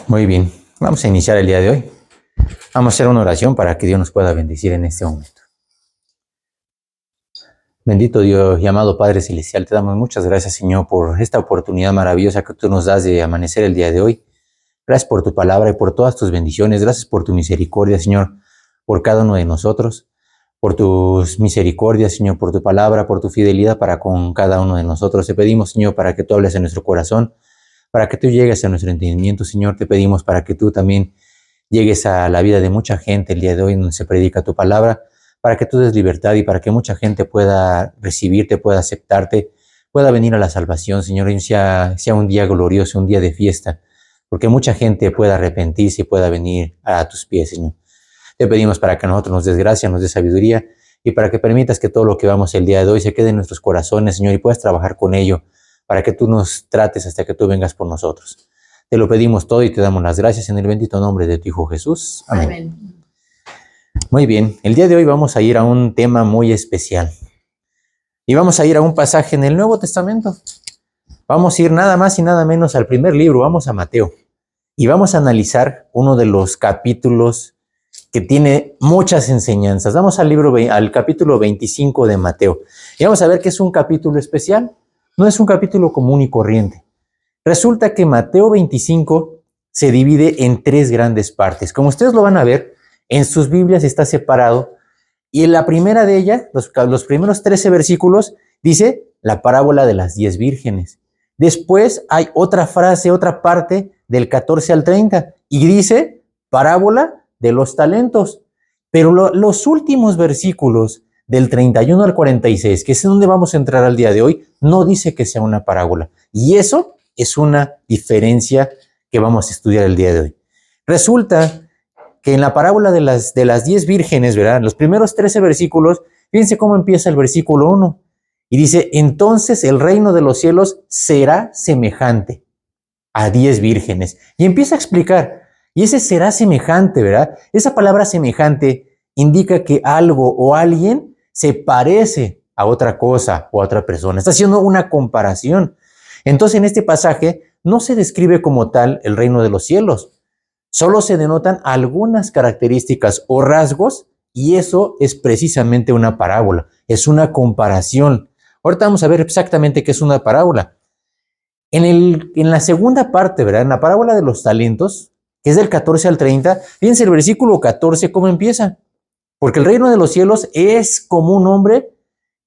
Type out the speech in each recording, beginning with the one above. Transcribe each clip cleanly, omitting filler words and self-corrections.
Muy bien, vamos a iniciar el día de hoy. Vamos a hacer una oración para que Dios nos pueda bendecir en este momento. Bendito Dios y amado Padre Celestial, te damos muchas gracias, Señor, por esta oportunidad maravillosa que tú nos das de amanecer el día de hoy. Gracias por tu palabra y por todas tus bendiciones. Gracias por tu misericordia, Señor, por cada uno de nosotros, por tus misericordias, Señor, por tu palabra, por tu fidelidad para con cada uno de nosotros. Te pedimos, Señor, para que tú hables en nuestro corazón, para que tú llegues a nuestro entendimiento, Señor. Te pedimos para que tú también llegues a la vida de mucha gente el día de hoy donde se predica tu palabra, para que tú des libertad y para que mucha gente pueda recibirte, pueda aceptarte, pueda venir a la salvación, Señor, y sea un día glorioso, un día de fiesta, porque mucha gente pueda arrepentirse y pueda venir a tus pies, Señor. Te pedimos para que a nosotros nos des gracia, nos des sabiduría y para que permitas que todo lo que vamos el día de hoy se quede en nuestros corazones, Señor, y puedas trabajar con ello, para que tú nos trates hasta que tú vengas por nosotros. Te lo pedimos todo y te damos las gracias en el bendito nombre de tu Hijo Jesús. Amén. Amén. Muy bien, el día de hoy vamos a ir a un tema muy especial. Y vamos a ir a un pasaje en el Nuevo Testamento. Vamos a ir nada más y nada menos al primer libro, vamos a Mateo. Y vamos a analizar uno de los capítulos que tiene muchas enseñanzas. Vamos al capítulo 25 de Mateo. Y vamos a ver que es un capítulo especial. No es un capítulo común y corriente. Resulta que Mateo 25 se divide en tres grandes partes. Como ustedes lo van a ver, en sus Biblias está separado y en la primera de ellas, los primeros 13 versículos, dice la parábola de las 10 vírgenes. Después hay otra frase, otra parte del 14 al 30 y dice parábola de los talentos. Pero los últimos versículos del 31 al 46, que es donde vamos a entrar al día de hoy, no dice que sea una parábola. Y eso es una diferencia que vamos a estudiar el día de hoy. Resulta que en la parábola de las 10 vírgenes, ¿verdad? Los primeros 13 versículos, fíjense cómo empieza el versículo 1. Y dice, entonces el reino de los cielos será semejante a 10 vírgenes. Y empieza a explicar, y ese será semejante, ¿verdad? Esa palabra semejante indica que algo o alguien se parece a otra cosa o a otra persona. Está haciendo una comparación. Entonces en este pasaje no se describe como tal el reino de los cielos. Solo se denotan algunas características o rasgos y eso es precisamente una parábola, es una comparación. Ahorita vamos a ver exactamente qué es una parábola. En la segunda parte, ¿verdad? En la parábola de los talentos, que es del 14 al 30, fíjense el versículo 14 cómo empieza. Porque el reino de los cielos es como un hombre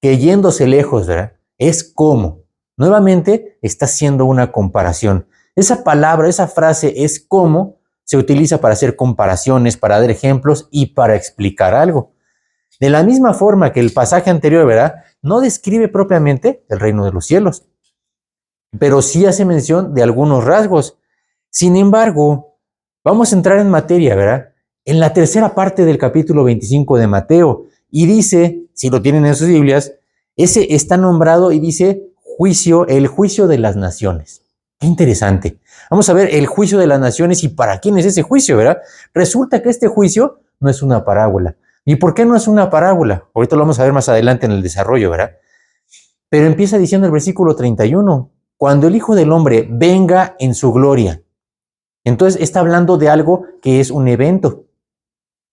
que yéndose lejos, ¿verdad? Es como. Nuevamente está haciendo una comparación. Esa palabra, esa frase es como, se utiliza para hacer comparaciones, para dar ejemplos y para explicar algo. De la misma forma que el pasaje anterior, ¿verdad? No describe propiamente el reino de los cielos, pero sí hace mención de algunos rasgos. Sin embargo, vamos a entrar en materia, ¿verdad? En la tercera parte del capítulo 25 de Mateo, y dice, si lo tienen en sus Biblias, ese está nombrado y dice el juicio de las naciones. Qué interesante. Vamos a ver el juicio de las naciones y para quién es ese juicio, ¿verdad? Resulta que este juicio no es una parábola. ¿Y por qué no es una parábola? Ahorita lo vamos a ver más adelante en el desarrollo, ¿verdad? Pero empieza diciendo el versículo 31, cuando el Hijo del Hombre venga en su gloria. Entonces está hablando de algo que es un evento.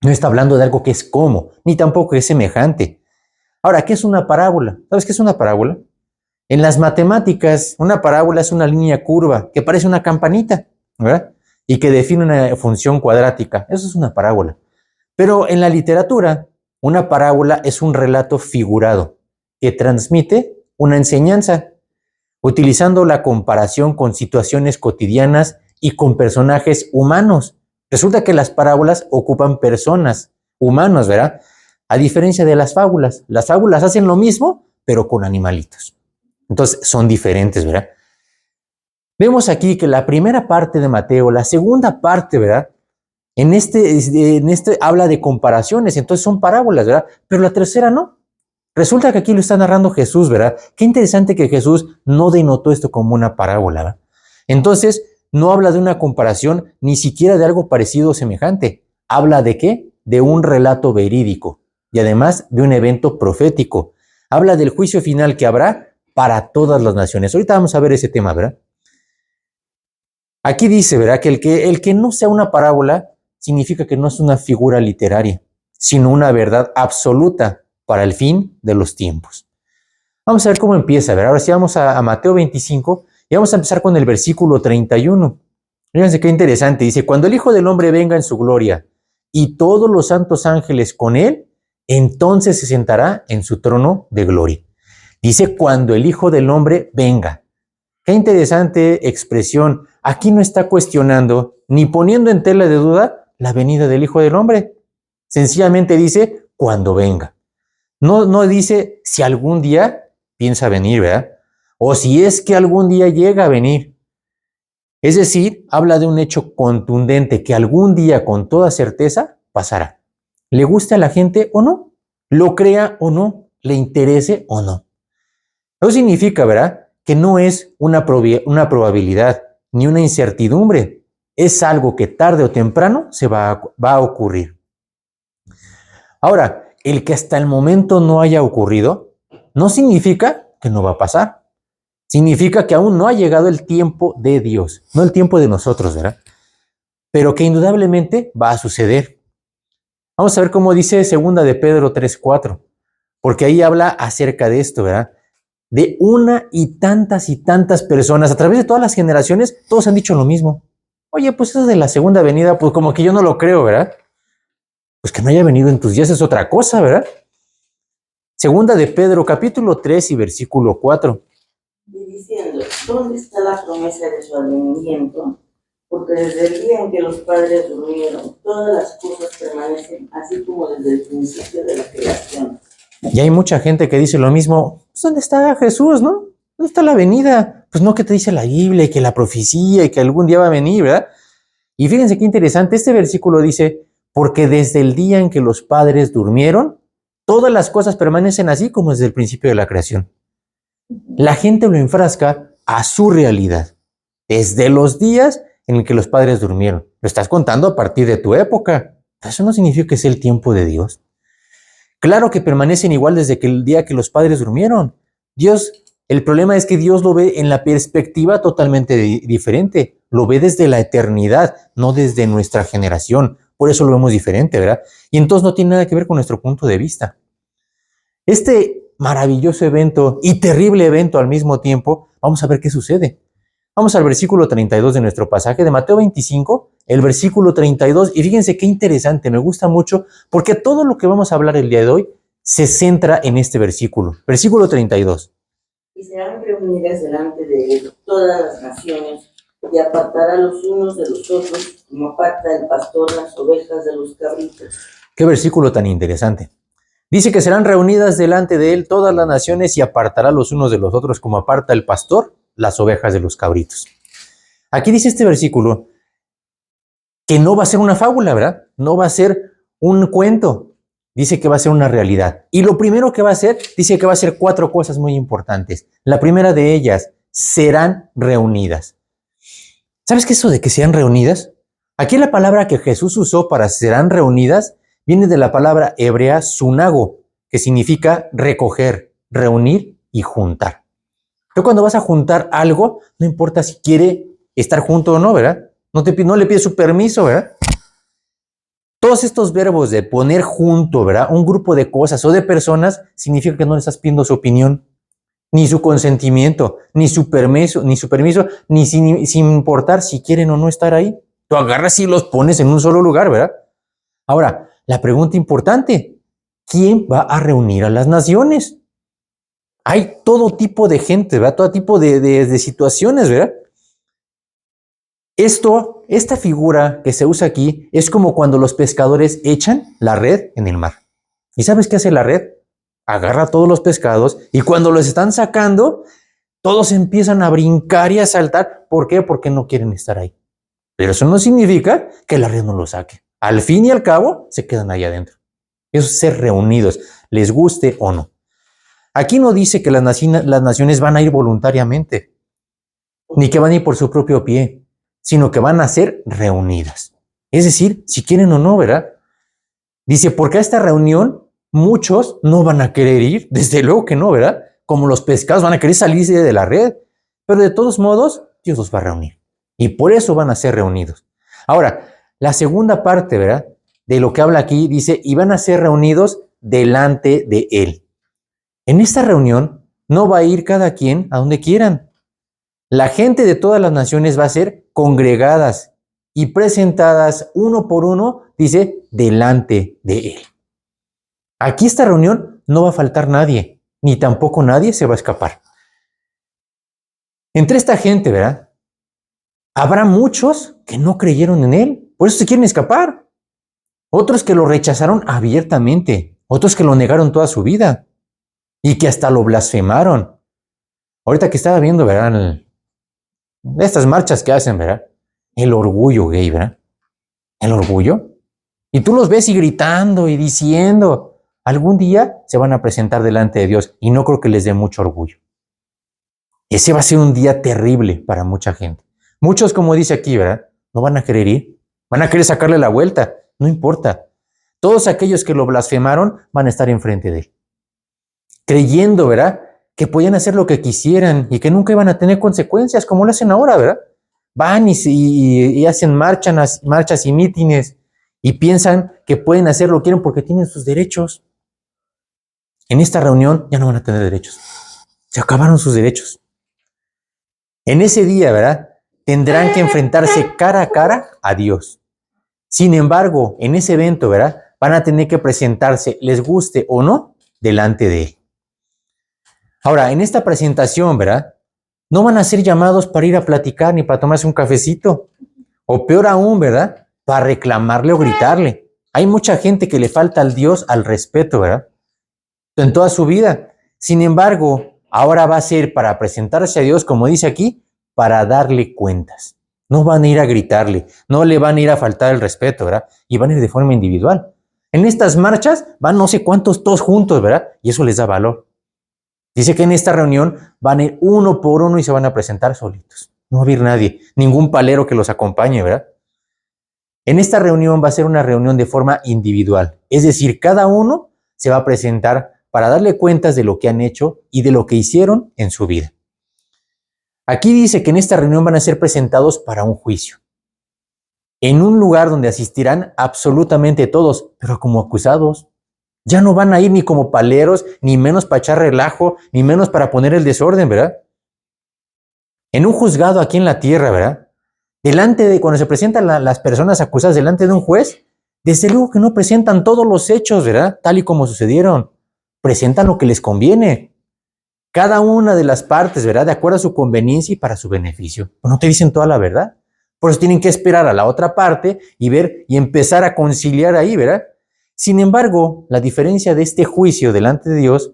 No está hablando de algo que es como, ni tampoco es semejante. Ahora, ¿qué es una parábola? ¿Sabes qué es una parábola? En las matemáticas, una parábola es una línea curva que parece una campanita, ¿verdad? Y que define una función cuadrática. Eso es una parábola. Pero en la literatura, una parábola es un relato figurado que transmite una enseñanza, utilizando la comparación con situaciones cotidianas y con personajes humanos. Resulta que las parábolas ocupan personas, humanos, ¿verdad? A diferencia de las fábulas hacen lo mismo, pero con animalitos. Entonces son diferentes, ¿verdad? Vemos aquí que la primera parte de Mateo, la segunda parte, ¿verdad? En este habla de comparaciones, entonces son parábolas, ¿verdad? Pero la tercera no. Resulta que aquí lo está narrando Jesús, ¿verdad? Qué interesante que Jesús no denotó esto como una parábola, ¿verdad? Entonces, no habla de una comparación, ni siquiera de algo parecido o semejante. ¿Habla de qué? De un relato verídico y además de un evento profético. Habla del juicio final que habrá para todas las naciones. Ahorita vamos a ver ese tema, ¿verdad? Aquí dice, ¿verdad? Que el que no sea una parábola significa que no es una figura literaria, sino una verdad absoluta para el fin de los tiempos. Vamos a ver cómo empieza, ¿verdad? Ahora sí vamos a Mateo 25 y vamos a empezar con el versículo 31. Fíjense qué interesante. Dice, cuando el Hijo del Hombre venga en su gloria y todos los santos ángeles con él, entonces se sentará en su trono de gloria. Dice, cuando el Hijo del Hombre venga. Qué interesante expresión. Aquí no está cuestionando ni poniendo en tela de duda la venida del Hijo del Hombre. Sencillamente dice, cuando venga. No dice si algún día piensa venir, ¿verdad? O si es que algún día llega a venir. Es decir, habla de un hecho contundente que algún día con toda certeza pasará. ¿Le guste a la gente o no? ¿Lo crea o no? ¿Le interese o no? Eso significa, ¿verdad?, que no es una probabilidad ni una incertidumbre. Es algo que tarde o temprano va a ocurrir. Ahora, el que hasta el momento no haya ocurrido no significa que no va a pasar. Significa que aún no ha llegado el tiempo de Dios, no el tiempo de nosotros, ¿verdad? Pero que indudablemente va a suceder. Vamos a ver cómo dice 2 de Pedro 3:4, porque ahí habla acerca de esto, ¿verdad? De una y tantas personas, a través de todas las generaciones, todos han dicho lo mismo. Oye, pues eso de la segunda venida, pues como que yo no lo creo, ¿verdad? Pues que no haya venido en tus días es otra cosa, ¿verdad? 2 de Pedro, capítulo 3 y versículo 4. Y diciendo, ¿dónde está la promesa de su advenimiento? Porque desde el día en que los padres durmieron, todas las cosas permanecen así como desde el principio de la creación. Y hay mucha gente que dice lo mismo. Pues, ¿dónde está Jesús, no? ¿Dónde está la venida? Pues no, que te dice la Biblia y que la profecía y que algún día va a venir, ¿verdad? Y fíjense qué interesante, este versículo dice, porque desde el día en que los padres durmieron, todas las cosas permanecen así como desde el principio de la creación. La gente lo enfrasca a su realidad, desde los días en el que los padres durmieron. Lo estás contando a partir de tu época. Eso no significa que sea el tiempo de Dios. Claro que permanecen igual desde el día que los padres durmieron. El problema es que Dios lo ve en la perspectiva totalmente diferente. Lo ve desde la eternidad, no desde nuestra generación. Por eso lo vemos diferente, ¿verdad? Y entonces no tiene nada que ver con nuestro punto de vista. Este maravilloso evento y terrible evento al mismo tiempo, vamos a ver qué sucede. Vamos al versículo 32 de nuestro pasaje de Mateo 25, el versículo 32, y fíjense qué interesante, me gusta mucho, porque todo lo que vamos a hablar el día de hoy se centra en este versículo. Versículo 32. Y serán reunidas delante de él todas las naciones, y apartará los unos de los otros, como aparta el pastor las ovejas de los cabritos. Qué versículo tan interesante. Dice que serán reunidas delante de él todas las naciones y apartará los unos de los otros, como aparta el pastor las ovejas de los cabritos. Aquí dice este versículo que no va a ser una fábula, ¿verdad? No va a ser un cuento. Dice que va a ser una realidad. Y lo primero que va a hacer, dice que va a ser 4 cosas muy importantes. La primera de ellas, serán reunidas. ¿Sabes qué es eso de que sean reunidas? Aquí la palabra que Jesús usó para serán reunidas viene de la palabra hebrea sunago, que significa recoger, reunir y juntar. Tú cuando vas a juntar algo, no importa si quiere estar junto o no, ¿verdad? No le pides su permiso, ¿verdad? Todos estos verbos de poner junto, ¿verdad?, un grupo de cosas o de personas, significa que no le estás pidiendo su opinión, ni su consentimiento, ni su permiso, ni sin importar si quieren o no estar ahí. Tú agarras y los pones en un solo lugar, ¿verdad? Ahora, la pregunta importante, ¿quién va a reunir a las naciones? Hay todo tipo de gente, ¿verdad? Todo tipo de situaciones, ¿verdad? Esta figura que se usa aquí es como cuando los pescadores echan la red en el mar. ¿Y sabes qué hace la red? Agarra todos los pescados y cuando los están sacando, todos empiezan a brincar y a saltar. ¿Por qué? Porque no quieren estar ahí. Pero eso no significa que la red no los saque. Al fin y al cabo, se quedan ahí adentro. Eso es ser reunidos, les guste o no. Aquí no dice que las naciones van a ir voluntariamente, ni que van a ir por su propio pie, sino que van a ser reunidas. Es decir, si quieren o no, ¿verdad? Dice, porque a esta reunión muchos no van a querer ir, desde luego que no, ¿verdad? Como los pescados van a querer salirse de la red, pero de todos modos, Dios los va a reunir. Y por eso van a ser reunidos. Ahora, la segunda parte, ¿verdad? De lo que habla aquí, dice, y van a ser reunidos delante de Él. En esta reunión no va a ir cada quien a donde quieran. La gente de todas las naciones va a ser congregadas y presentadas uno por uno, dice, delante de Él. Aquí esta reunión no va a faltar nadie, ni tampoco nadie se va a escapar. Entre esta gente, ¿verdad? Habrá muchos que no creyeron en Él, por eso se quieren escapar. Otros que lo rechazaron abiertamente, otros que lo negaron toda su vida y que hasta lo blasfemaron. Ahorita que estaba viendo, ¿verdad? Estas marchas que hacen, ¿verdad? El orgullo gay, ¿verdad? El orgullo. Y tú los ves y gritando y diciendo, algún día se van a presentar delante de Dios y no creo que les dé mucho orgullo. Ese va a ser un día terrible para mucha gente. Muchos, como dice aquí, ¿verdad? No van a querer ir, van a querer sacarle la vuelta, no importa. Todos aquellos que lo blasfemaron van a estar enfrente de Él, creyendo, ¿verdad? Que podían hacer lo que quisieran y que nunca iban a tener consecuencias como lo hacen ahora, ¿verdad? Van y hacen marchas y mítines y piensan que pueden hacer lo que quieren porque tienen sus derechos. En esta reunión ya no van a tener derechos. Se acabaron sus derechos. En ese día, ¿verdad? Tendrán que enfrentarse cara a cara a Dios. Sin embargo, en ese evento, ¿verdad? Van a tener que presentarse, les guste o no, delante de Él. Ahora, en esta presentación, ¿verdad? No van a ser llamados para ir a platicar ni para tomarse un cafecito. O peor aún, ¿verdad? Para reclamarle o gritarle. Hay mucha gente que le falta al Dios al respeto, ¿verdad? En toda su vida. Sin embargo, ahora va a ser para presentarse a Dios, como dice aquí, para darle cuentas. No van a ir a gritarle, no le van a ir a faltar el respeto, ¿verdad? Y van a ir de forma individual. En estas marchas van no sé cuántos todos juntos, ¿verdad? Y eso les da valor. Dice que en esta reunión van a ir uno por uno y se van a presentar solitos. No va a haber nadie, ningún palero que los acompañe, ¿verdad? En esta reunión va a ser una reunión de forma individual. Es decir, cada uno se va a presentar para darle cuentas de lo que han hecho y de lo que hicieron en su vida. Aquí dice que en esta reunión van a ser presentados para un juicio. En un lugar donde asistirán absolutamente todos, pero como acusados. Ya no van a ir ni como paleros, ni menos para echar relajo, ni menos para poner el desorden, ¿verdad? En un juzgado aquí en la tierra, ¿verdad? Cuando se presentan las personas acusadas delante de un juez, desde luego que no presentan todos los hechos, ¿verdad? Tal y como sucedieron. Presentan lo que les conviene. Cada una de las partes, ¿verdad? De acuerdo a su conveniencia y para su beneficio. Pues no te dicen toda la verdad. Por eso tienen que esperar a la otra parte y ver y empezar a conciliar ahí, ¿verdad? Sin embargo, la diferencia de este juicio delante de Dios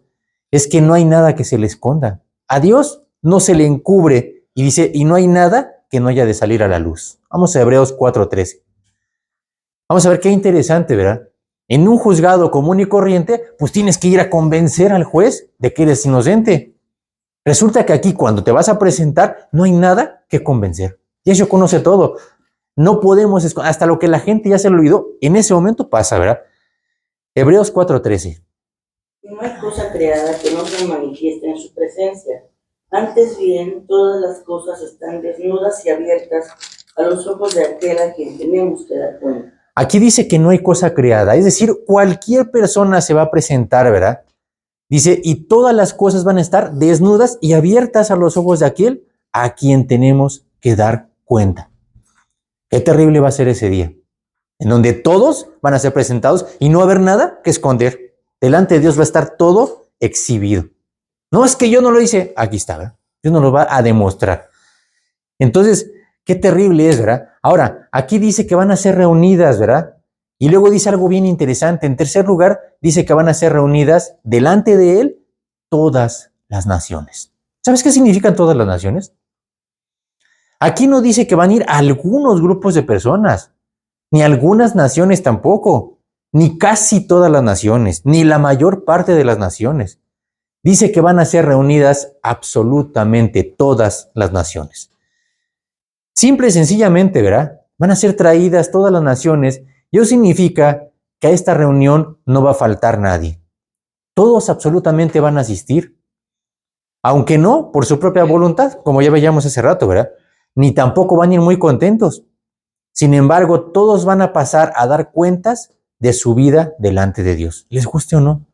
es que no hay nada que se le esconda. A Dios no se le encubre y dice, y no hay nada que no haya de salir a la luz. Vamos a Hebreos 4:13. Vamos a ver qué interesante, ¿verdad? En un juzgado común y corriente, pues tienes que ir a convencer al juez de que eres inocente. Resulta que aquí cuando te vas a presentar no hay nada que convencer. Y eso conoce todo. No podemos, hasta lo que la gente ya se lo olvidó, en ese momento pasa, ¿verdad? Hebreos 4:13. No hay cosa creada que no se manifieste en su presencia. Antes bien, todas las cosas están desnudas y abiertas a los ojos de aquel a quien tenemos que dar cuenta. Aquí dice que no hay cosa creada, es decir, cualquier persona se va a presentar, ¿verdad? Dice, y todas las cosas van a estar desnudas y abiertas a los ojos de aquel a quien tenemos que dar cuenta. Qué terrible va a ser ese día, en donde todos van a ser presentados y no va a haber nada que esconder. Delante de Dios va a estar todo exhibido. No es que yo no lo hice, aquí está, ¿verdad? Dios nos lo va a demostrar. Entonces, qué terrible es, ¿verdad? Ahora, aquí dice que van a ser reunidas, ¿verdad? Y luego dice algo bien interesante. En tercer lugar, dice que van a ser reunidas delante de Él todas las naciones. ¿Sabes qué significan todas las naciones? Aquí no dice que van a ir algunos grupos de personas, ni algunas naciones tampoco, ni casi todas las naciones, ni la mayor parte de las naciones. Dice que van a ser reunidas absolutamente todas las naciones. Simple y sencillamente, ¿verdad? Van a ser traídas todas las naciones. Y eso significa que a esta reunión no va a faltar nadie. Todos absolutamente van a asistir. Aunque no por su propia voluntad, como ya veíamos hace rato, ¿verdad? ni tampoco van a ir muy contentos. Sin embargo, todos van a pasar a dar cuentas de su vida delante de Dios, les guste o no.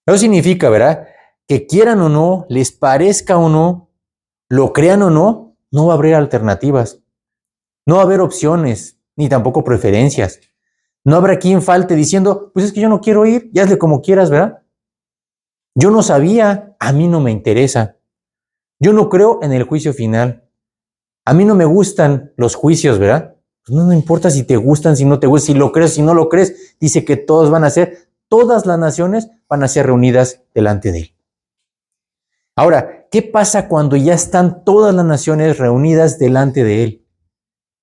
Eso significa, ¿verdad?, que quieran o no, les parezca o no, lo crean o no, no va a haber alternativas, no va a haber opciones, ni tampoco preferencias. No habrá quien falte diciendo, pues es que yo no quiero ir, y hazle como quieras, ¿verdad? Yo no sabía, a mí no me interesa. Yo no creo en el juicio final. A mí no me gustan los juicios, ¿verdad? Pues no importa si te gustan, si no te gustan, si lo crees, si no lo crees. Dice que todas las naciones van a ser reunidas delante de él. Ahora, ¿qué pasa cuando ya están todas las naciones reunidas delante de él?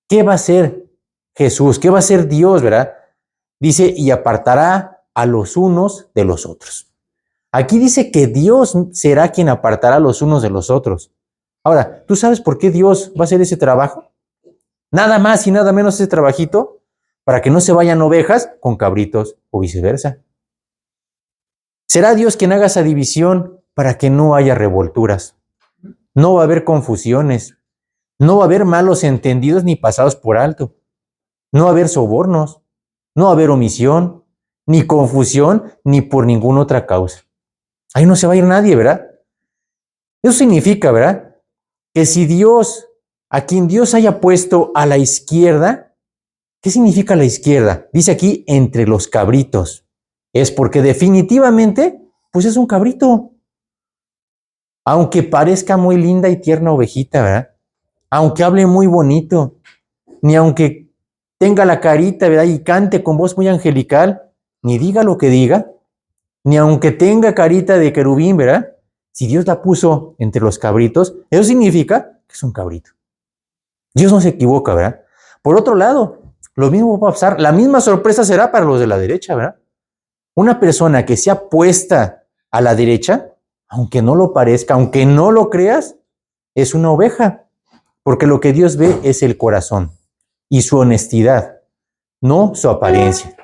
¿Qué va a hacer Jesús? ¿Qué va a hacer Dios, verdad? Dice, y apartará a los unos de los otros. Aquí dice que Dios será quien apartará a los unos de los otros. Ahora, ¿tú sabes por qué Dios va a hacer ese trabajo? Nada más y nada menos ese trabajito para que no se vayan ovejas con cabritos o viceversa. Será Dios quien haga esa división para que no haya revolturas. No va a haber confusiones. No va a haber malos entendidos ni pasados por alto. No va a haber sobornos. No va a haber omisión, ni confusión, ni por ninguna otra causa. Ahí no se va a ir nadie, ¿verdad? Eso significa, ¿verdad?, que si Dios, a quien Dios haya puesto a la izquierda, ¿qué significa la izquierda? Dice aquí, entre los cabritos. Es porque definitivamente, pues es un cabrito. Aunque parezca muy linda y tierna ovejita, ¿verdad? Aunque hable muy bonito, ni aunque tenga la carita, ¿verdad?, y cante con voz muy angelical, ni diga lo que diga, ni aunque tenga carita de querubín, ¿verdad? Si Dios la puso entre los cabritos, eso significa que es un cabrito. Dios no se equivoca, ¿verdad? Por otro lado, lo mismo va a pasar, la misma sorpresa será para los de la derecha, ¿verdad? Una persona que sea puesta a la derecha, aunque no lo parezca, aunque no lo creas, es una oveja, porque lo que Dios ve es el corazón y su honestidad, no su apariencia.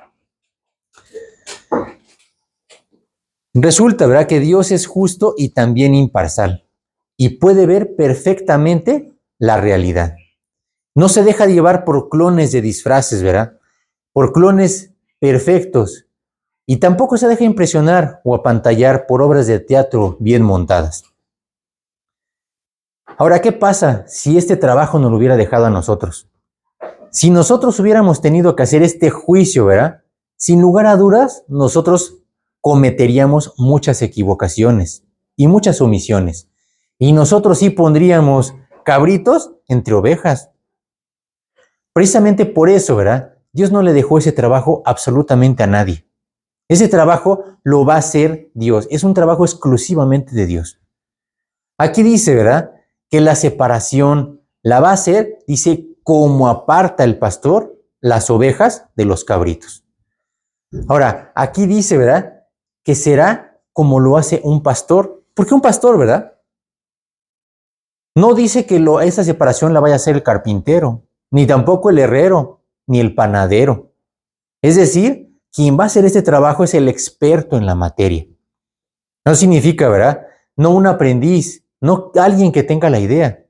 Resulta, ¿verdad?, que Dios es justo y también imparcial y puede ver perfectamente la realidad. No se deja llevar por clones de disfraces, ¿verdad?, por clones perfectos, y tampoco se deja impresionar o apantallar por obras de teatro bien montadas. Ahora, ¿qué pasa si este trabajo nos lo hubiera dejado a nosotros? Si nosotros hubiéramos tenido que hacer este juicio, ¿verdad?, sin lugar a dudas, nosotros cometeríamos muchas equivocaciones y muchas omisiones. Y nosotros sí pondríamos cabritos entre ovejas. Precisamente por eso, ¿verdad?, Dios no le dejó ese trabajo absolutamente a nadie. Ese trabajo lo va a hacer Dios. Es un trabajo exclusivamente de Dios. Aquí dice, ¿verdad?, que la separación la va a hacer, dice, como aparta el pastor las ovejas de los cabritos. Ahora, aquí dice, ¿verdad?, que será como lo hace un pastor. ¿Por qué un pastor, verdad? No dice que esa separación la vaya a hacer el carpintero, ni tampoco el herrero, ni el panadero. Es decir, quien va a hacer este trabajo es el experto en la materia. No significa, ¿verdad?, no un aprendiz, no alguien que tenga la idea.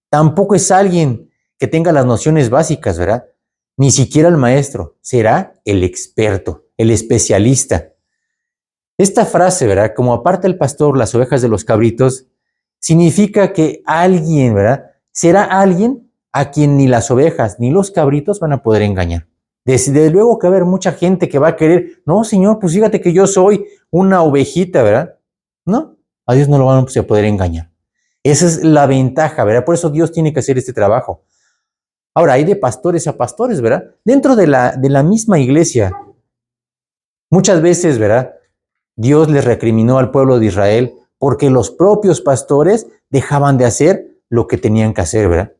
Tampoco es alguien que tenga las nociones básicas, ¿verdad? Ni siquiera el maestro. Será el experto, el especialista. Esta frase, ¿verdad?, como aparta el pastor las ovejas de los cabritos, significa que alguien, ¿verdad?, será alguien a quien ni las ovejas ni los cabritos van a poder engañar. Desde luego que va a haber mucha gente que va a querer, no, Señor, pues fíjate que yo soy una ovejita, ¿verdad? No, a Dios no lo van a poder engañar. Esa es la ventaja, ¿verdad? Por eso Dios tiene que hacer este trabajo. Ahora, hay de pastores a pastores, ¿verdad? Dentro de la misma iglesia, muchas veces, ¿verdad?, Dios les recriminó al pueblo de Israel porque los propios pastores dejaban de hacer lo que tenían que hacer, ¿verdad?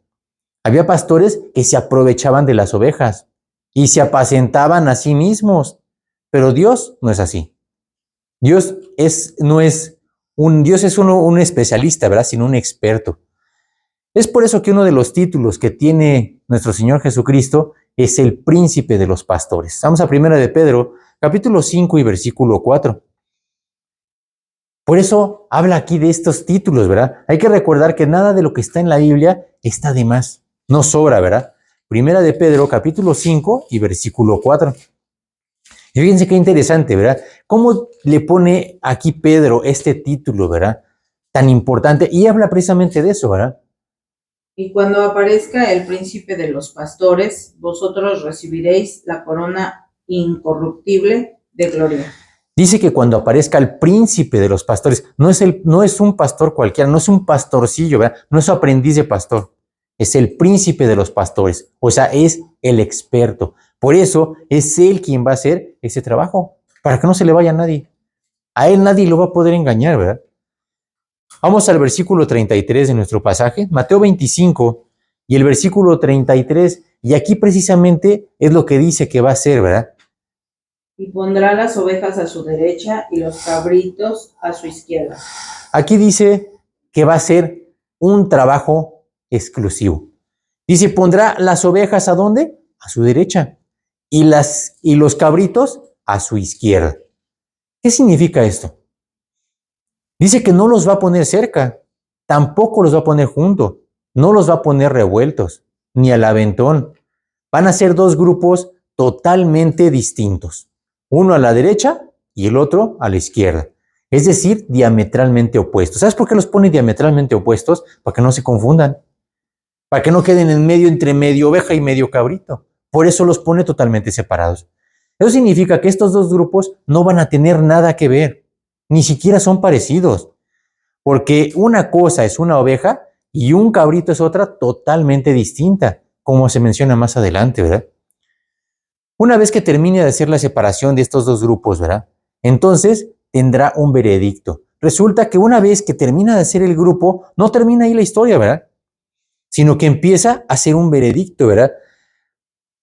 Había pastores que se aprovechaban de las ovejas y se apacentaban a sí mismos, pero Dios no es así. Dios no es un especialista, ¿verdad?, sino un experto. Es por eso que uno de los títulos que tiene nuestro Señor Jesucristo es el príncipe de los pastores. Vamos a 1 de Pedro, capítulo 5 y versículo 4. Por eso habla aquí de estos títulos, ¿verdad? Hay que recordar que nada de lo que está en la Biblia está de más, no sobra, ¿verdad? Primera de Pedro, capítulo 5 y versículo 4. Y fíjense qué interesante, ¿verdad? ¿Cómo le pone aquí Pedro este título, ¿verdad? Tan importante, y habla precisamente de eso, ¿verdad? Y cuando aparezca el príncipe de los pastores, vosotros recibiréis la corona incorruptible de gloria. Dice que cuando aparezca el príncipe de los pastores, no es un pastor cualquiera, no es un pastorcillo, ¿verdad? No es su aprendiz de pastor, es el príncipe de los pastores, o sea, es el experto. Por eso es él quien va a hacer ese trabajo, para que no se le vaya a nadie. A él nadie lo va a poder engañar, ¿verdad? Vamos al versículo 33 de nuestro pasaje, Mateo 25 y el versículo 33, y aquí precisamente es lo que dice que va a hacer, ¿verdad? Y pondrá las ovejas a su derecha y los cabritos a su izquierda. Aquí dice que va a ser un trabajo exclusivo. Dice, pondrá las ovejas ¿a dónde? A su derecha. Y los cabritos a su izquierda. ¿Qué significa esto? Dice que no los va a poner cerca, tampoco los va a poner juntos, no los va a poner revueltos, ni al aventón. Van a ser dos grupos totalmente distintos. Uno a la derecha y el otro a la izquierda. Es decir, diametralmente opuestos. ¿Sabes por qué los pone diametralmente opuestos? Para que no se confundan. Para que no queden en medio entre medio oveja y medio cabrito. Por eso los pone totalmente separados. Eso significa que estos dos grupos no van a tener nada que ver. Ni siquiera son parecidos. Porque una cosa es una oveja y un cabrito es otra totalmente distinta, como se menciona más adelante, ¿verdad? Una vez que termine de hacer la separación de estos dos grupos, ¿verdad? Entonces tendrá un veredicto. Resulta que una vez que termina de hacer el grupo, no termina ahí la historia, ¿verdad? Sino que empieza a hacer un veredicto, ¿verdad?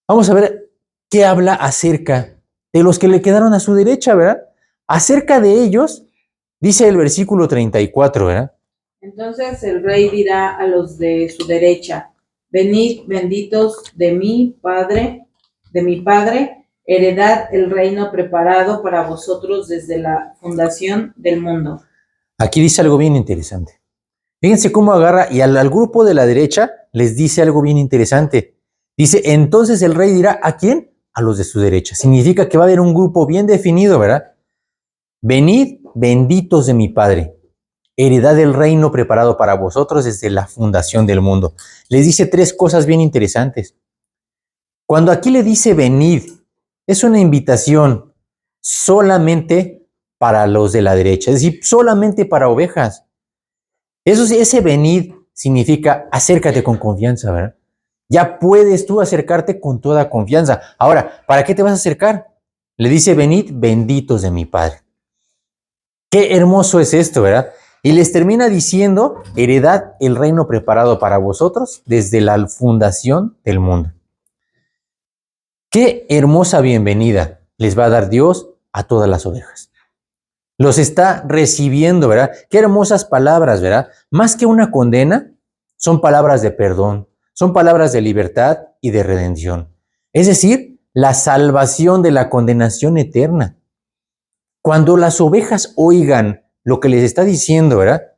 Vamos a ver qué habla acerca de los que le quedaron a su derecha, ¿verdad? Acerca de ellos, dice el versículo 34, ¿verdad? Entonces el rey dirá a los de su derecha: venid, benditos de mi Padre, heredad el reino preparado para vosotros desde la fundación del mundo. Aquí dice algo bien interesante. Fíjense cómo agarra y al grupo de la derecha les dice algo bien interesante. Dice, entonces el rey dirá, ¿a quién? A los de su derecha. Significa que va a haber un grupo bien definido, ¿verdad? Venid, benditos de mi Padre, heredad del reino preparado para vosotros desde la fundación del mundo. Les dice tres cosas bien interesantes. Cuando aquí le dice venid, es una invitación solamente para los de la derecha, es decir, solamente para ovejas. Ese venid significa acércate con confianza, ¿verdad? Ya puedes tú acercarte con toda confianza. Ahora, ¿para qué te vas a acercar? Le dice, venid, benditos de mi Padre. Qué hermoso es esto, ¿verdad? Y les termina diciendo, heredad el reino preparado para vosotros desde la fundación del mundo. Qué hermosa bienvenida les va a dar Dios a todas las ovejas. Los está recibiendo, ¿verdad? Qué hermosas palabras, ¿verdad? Más que una condena, son palabras de perdón, son palabras de libertad y de redención. Es decir, la salvación de la condenación eterna. Cuando las ovejas oigan lo que les está diciendo, ¿verdad?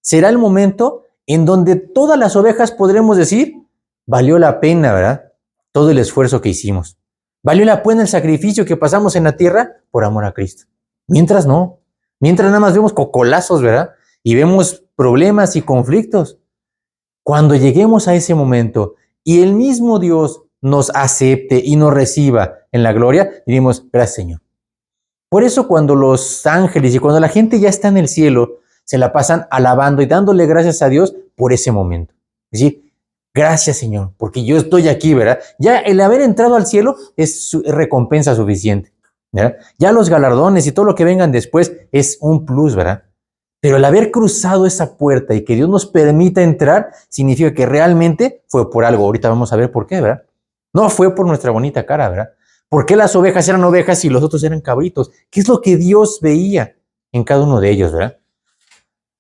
Será el momento en donde todas las ovejas podremos decir, valió la pena, ¿verdad? Todo el esfuerzo que hicimos. Valió la pena el sacrificio que pasamos en la tierra por amor a Cristo. Mientras no. Mientras nada más vemos cocolazos, ¿verdad? Y vemos problemas y conflictos. Cuando lleguemos a ese momento y el mismo Dios nos acepte y nos reciba en la gloria, diremos, gracias Señor. Por eso cuando los ángeles y cuando la gente ya está en el cielo, se la pasan alabando y dándole gracias a Dios por ese momento. Es decir, gracias Señor, porque yo estoy aquí, ¿verdad? Ya el haber entrado al cielo es recompensa suficiente, ¿verdad? Ya los galardones y todo lo que vengan después es un plus, ¿verdad? Pero el haber cruzado esa puerta y que Dios nos permita entrar, significa que realmente fue por algo. Ahorita vamos a ver por qué, ¿verdad? No fue por nuestra bonita cara, ¿verdad? ¿Por qué las ovejas eran ovejas y los otros eran cabritos? ¿Qué es lo que Dios veía en cada uno de ellos, verdad?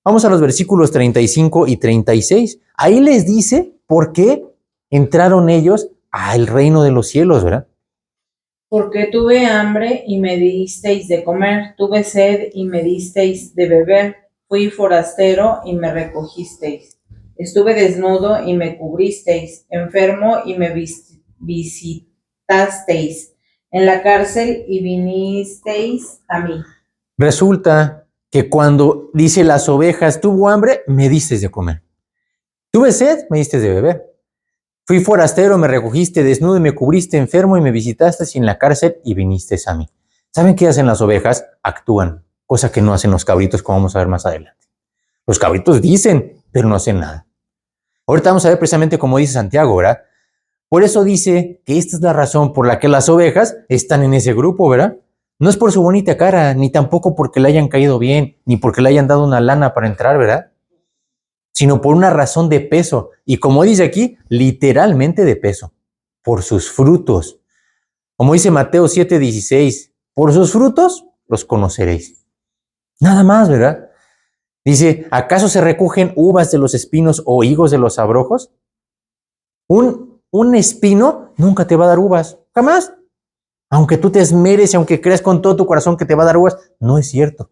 Vamos a los versículos 35 y 36. Ahí les dice por qué entraron ellos al reino de los cielos, ¿verdad? Porque tuve hambre y me disteis de comer, tuve sed y me disteis de beber, fui forastero y me recogisteis, estuve desnudo y me cubristeis, enfermo y me visitasteis, en la cárcel y vinisteis a mí. Resulta que cuando dice las ovejas, tuvo hambre, me diste de comer. Tuve sed, me diste de beber. Fui forastero, me recogiste, desnudo y me cubriste, enfermo y me visitaste, y en la cárcel y viniste a mí. ¿Saben qué hacen las ovejas? Actúan, cosa que no hacen los cabritos, como vamos a ver más adelante. Los cabritos dicen, pero no hacen nada. Ahorita vamos a ver precisamente cómo dice Santiago, ¿verdad? Por eso dice que esta es la razón por la que las ovejas están en ese grupo, ¿verdad? No es por su bonita cara, ni tampoco porque le hayan caído bien, ni porque le hayan dado una lana para entrar, ¿verdad? Sino por una razón de peso. Y como dice aquí, literalmente de peso. Por sus frutos. Como dice Mateo 7:16, por sus frutos los conoceréis. Nada más, ¿verdad? Dice, ¿acaso se recogen uvas de los espinos o higos de los abrojos? Un espino nunca te va a dar uvas, jamás. Aunque tú te esmeres y aunque creas con todo tu corazón que te va a dar uvas, no es cierto.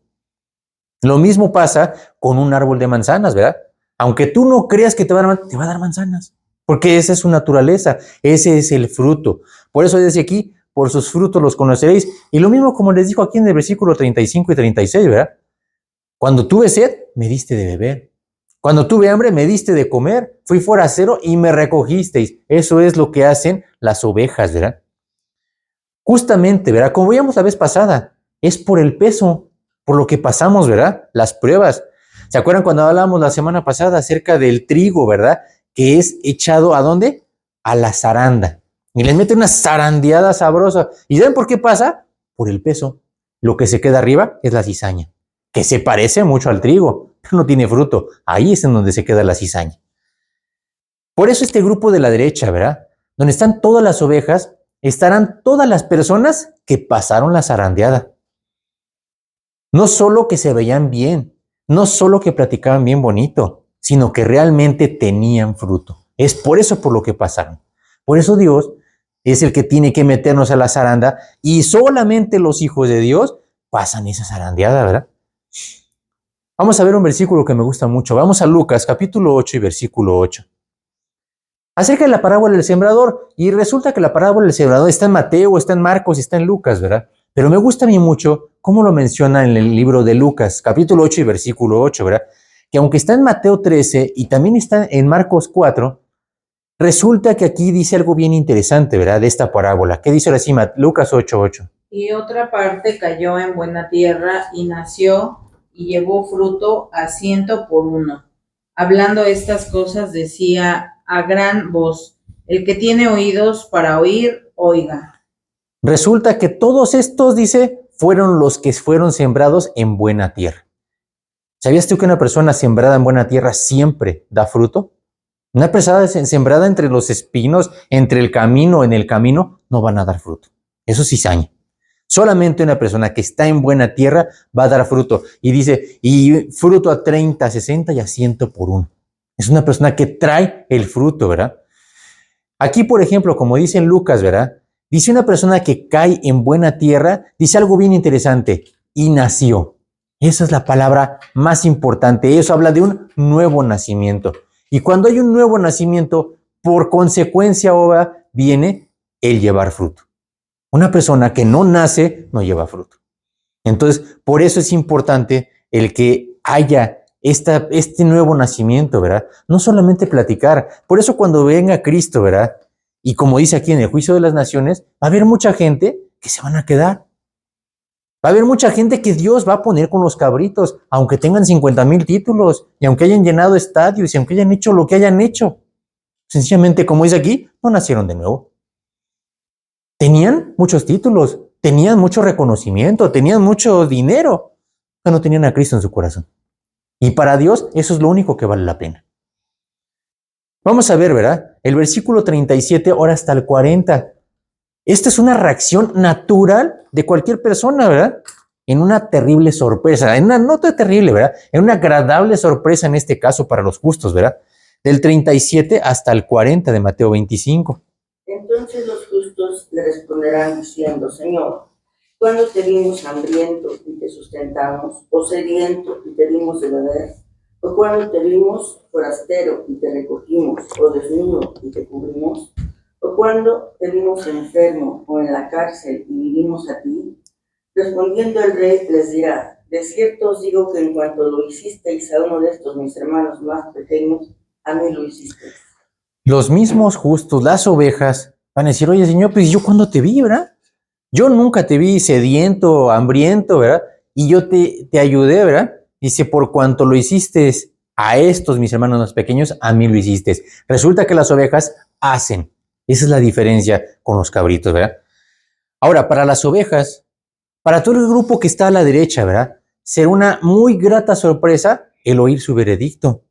Lo mismo pasa con un árbol de manzanas, ¿verdad? Aunque tú no creas que te va a dar manzanas, porque esa es su naturaleza, ese es el fruto. Por eso dice aquí, por sus frutos los conoceréis. Y lo mismo como les dijo aquí en el versículo 35 y 36, ¿verdad? Cuando tuve sed, me diste de beber. Cuando tuve hambre, me diste de comer. Fui forastero y me recogisteis. Eso es lo que hacen las ovejas, ¿verdad? Justamente, ¿verdad? Como veíamos la vez pasada, es por el peso, por lo que pasamos, ¿verdad? Las pruebas. ¿Se acuerdan cuando hablábamos la semana pasada acerca del trigo, ¿verdad? Que es echado ¿a dónde? A la zaranda. Y les mete una zarandeada sabrosa. ¿Y saben por qué pasa? Por el peso. Lo que se queda arriba es la cizaña, que se parece mucho al trigo, pero no tiene fruto. Ahí es en donde se queda la cizaña. Por eso este grupo de la derecha, ¿verdad? Donde están todas las ovejas, estarán todas las personas que pasaron la zarandeada. No solo que se veían bien, no solo que platicaban bien bonito, sino que realmente tenían fruto. Es por eso por lo que pasaron. Por eso Dios es el que tiene que meternos a la zaranda y solamente los hijos de Dios pasan esa zarandeada, ¿verdad? Vamos a ver un versículo que me gusta mucho. Vamos a Lucas, capítulo 8 y versículo 8. Acerca de la parábola del sembrador. Y resulta que la parábola del sembrador está en Mateo, está en Marcos y está en Lucas, ¿verdad? Pero me gusta a mí mucho cómo lo menciona en el libro de Lucas, capítulo 8 y versículo 8, ¿verdad? Que aunque está en Mateo 13 y también está en Marcos 4, resulta que aquí dice algo bien interesante, ¿verdad? De esta parábola. ¿Qué dice ahora sí Lucas 8:8? Y otra parte cayó en buena tierra y nació y llevó fruto a 100 por 1. Hablando estas cosas decía a gran voz, el que tiene oídos para oír, oiga. Resulta que todos estos, dice, fueron los que fueron sembrados en buena tierra. ¿Sabías tú que una persona sembrada en buena tierra siempre da fruto? Una persona sembrada entre los espinos, entre el camino, en el camino, no van a dar fruto. Eso es cizaña. Solamente una persona que está en buena tierra va a dar fruto. Y dice, y fruto a 30, 60 y a 100 por 1. Es una persona que trae el fruto, ¿verdad? Aquí, por ejemplo, como dice en Lucas, ¿verdad? Dice una persona que cae en buena tierra, dice algo bien interesante, y nació. Esa es la palabra más importante. Eso habla de un nuevo nacimiento. Y cuando hay un nuevo nacimiento, por consecuencia ahora viene el llevar fruto. Una persona que no nace no lleva fruto. Entonces, por eso es importante el que haya este nuevo nacimiento, ¿verdad? No solamente platicar. Por eso cuando venga Cristo, ¿verdad? Y como dice aquí en el juicio de las naciones, va a haber mucha gente que se van a quedar. Va a haber mucha gente que Dios va a poner con los cabritos, aunque tengan 50,000 títulos, y aunque hayan llenado estadios, y aunque hayan hecho lo que hayan hecho. Sencillamente, como dice aquí, no nacieron de nuevo. Tenían muchos títulos, tenían mucho reconocimiento, tenían mucho dinero, pero no tenían a Cristo en su corazón. Y para Dios eso es lo único que vale la pena. Vamos a ver, ¿verdad? El versículo 37, ahora hasta el 40. Esta es una reacción natural de cualquier persona, ¿verdad? En una terrible sorpresa, en una nota terrible, ¿verdad? En una agradable sorpresa en este caso para los justos, ¿verdad? Del 37 hasta el 40 de Mateo 25. Entonces los justos justos le responderán diciendo, Señor, ¿cuándo te vimos hambriento y te sustentamos, o sediento y te dimos de beber? ¿O cuando te vimos forastero y te recogimos, o desnudo y te cubrimos? ¿O cuando te vimos enfermo o en la cárcel y vinimos a ti? Respondiendo el rey les dirá, de cierto os digo que en cuanto lo hicisteis a uno de estos mis hermanos más pequeños, a mí lo hicisteis. Los mismos justos, las ovejas, van a decir, oye, Señor, pues yo cuando te vi, ¿verdad? Yo nunca te vi sediento, hambriento, ¿verdad? Y yo te ayudé, ¿verdad? Dice, por cuanto lo hiciste a estos, mis hermanos más pequeños, a mí lo hiciste. Resulta que las ovejas hacen. Esa es la diferencia con los cabritos, ¿verdad? Ahora, para las ovejas, para todo el grupo que está a la derecha, ¿verdad? Será una muy grata sorpresa el oír su veredicto.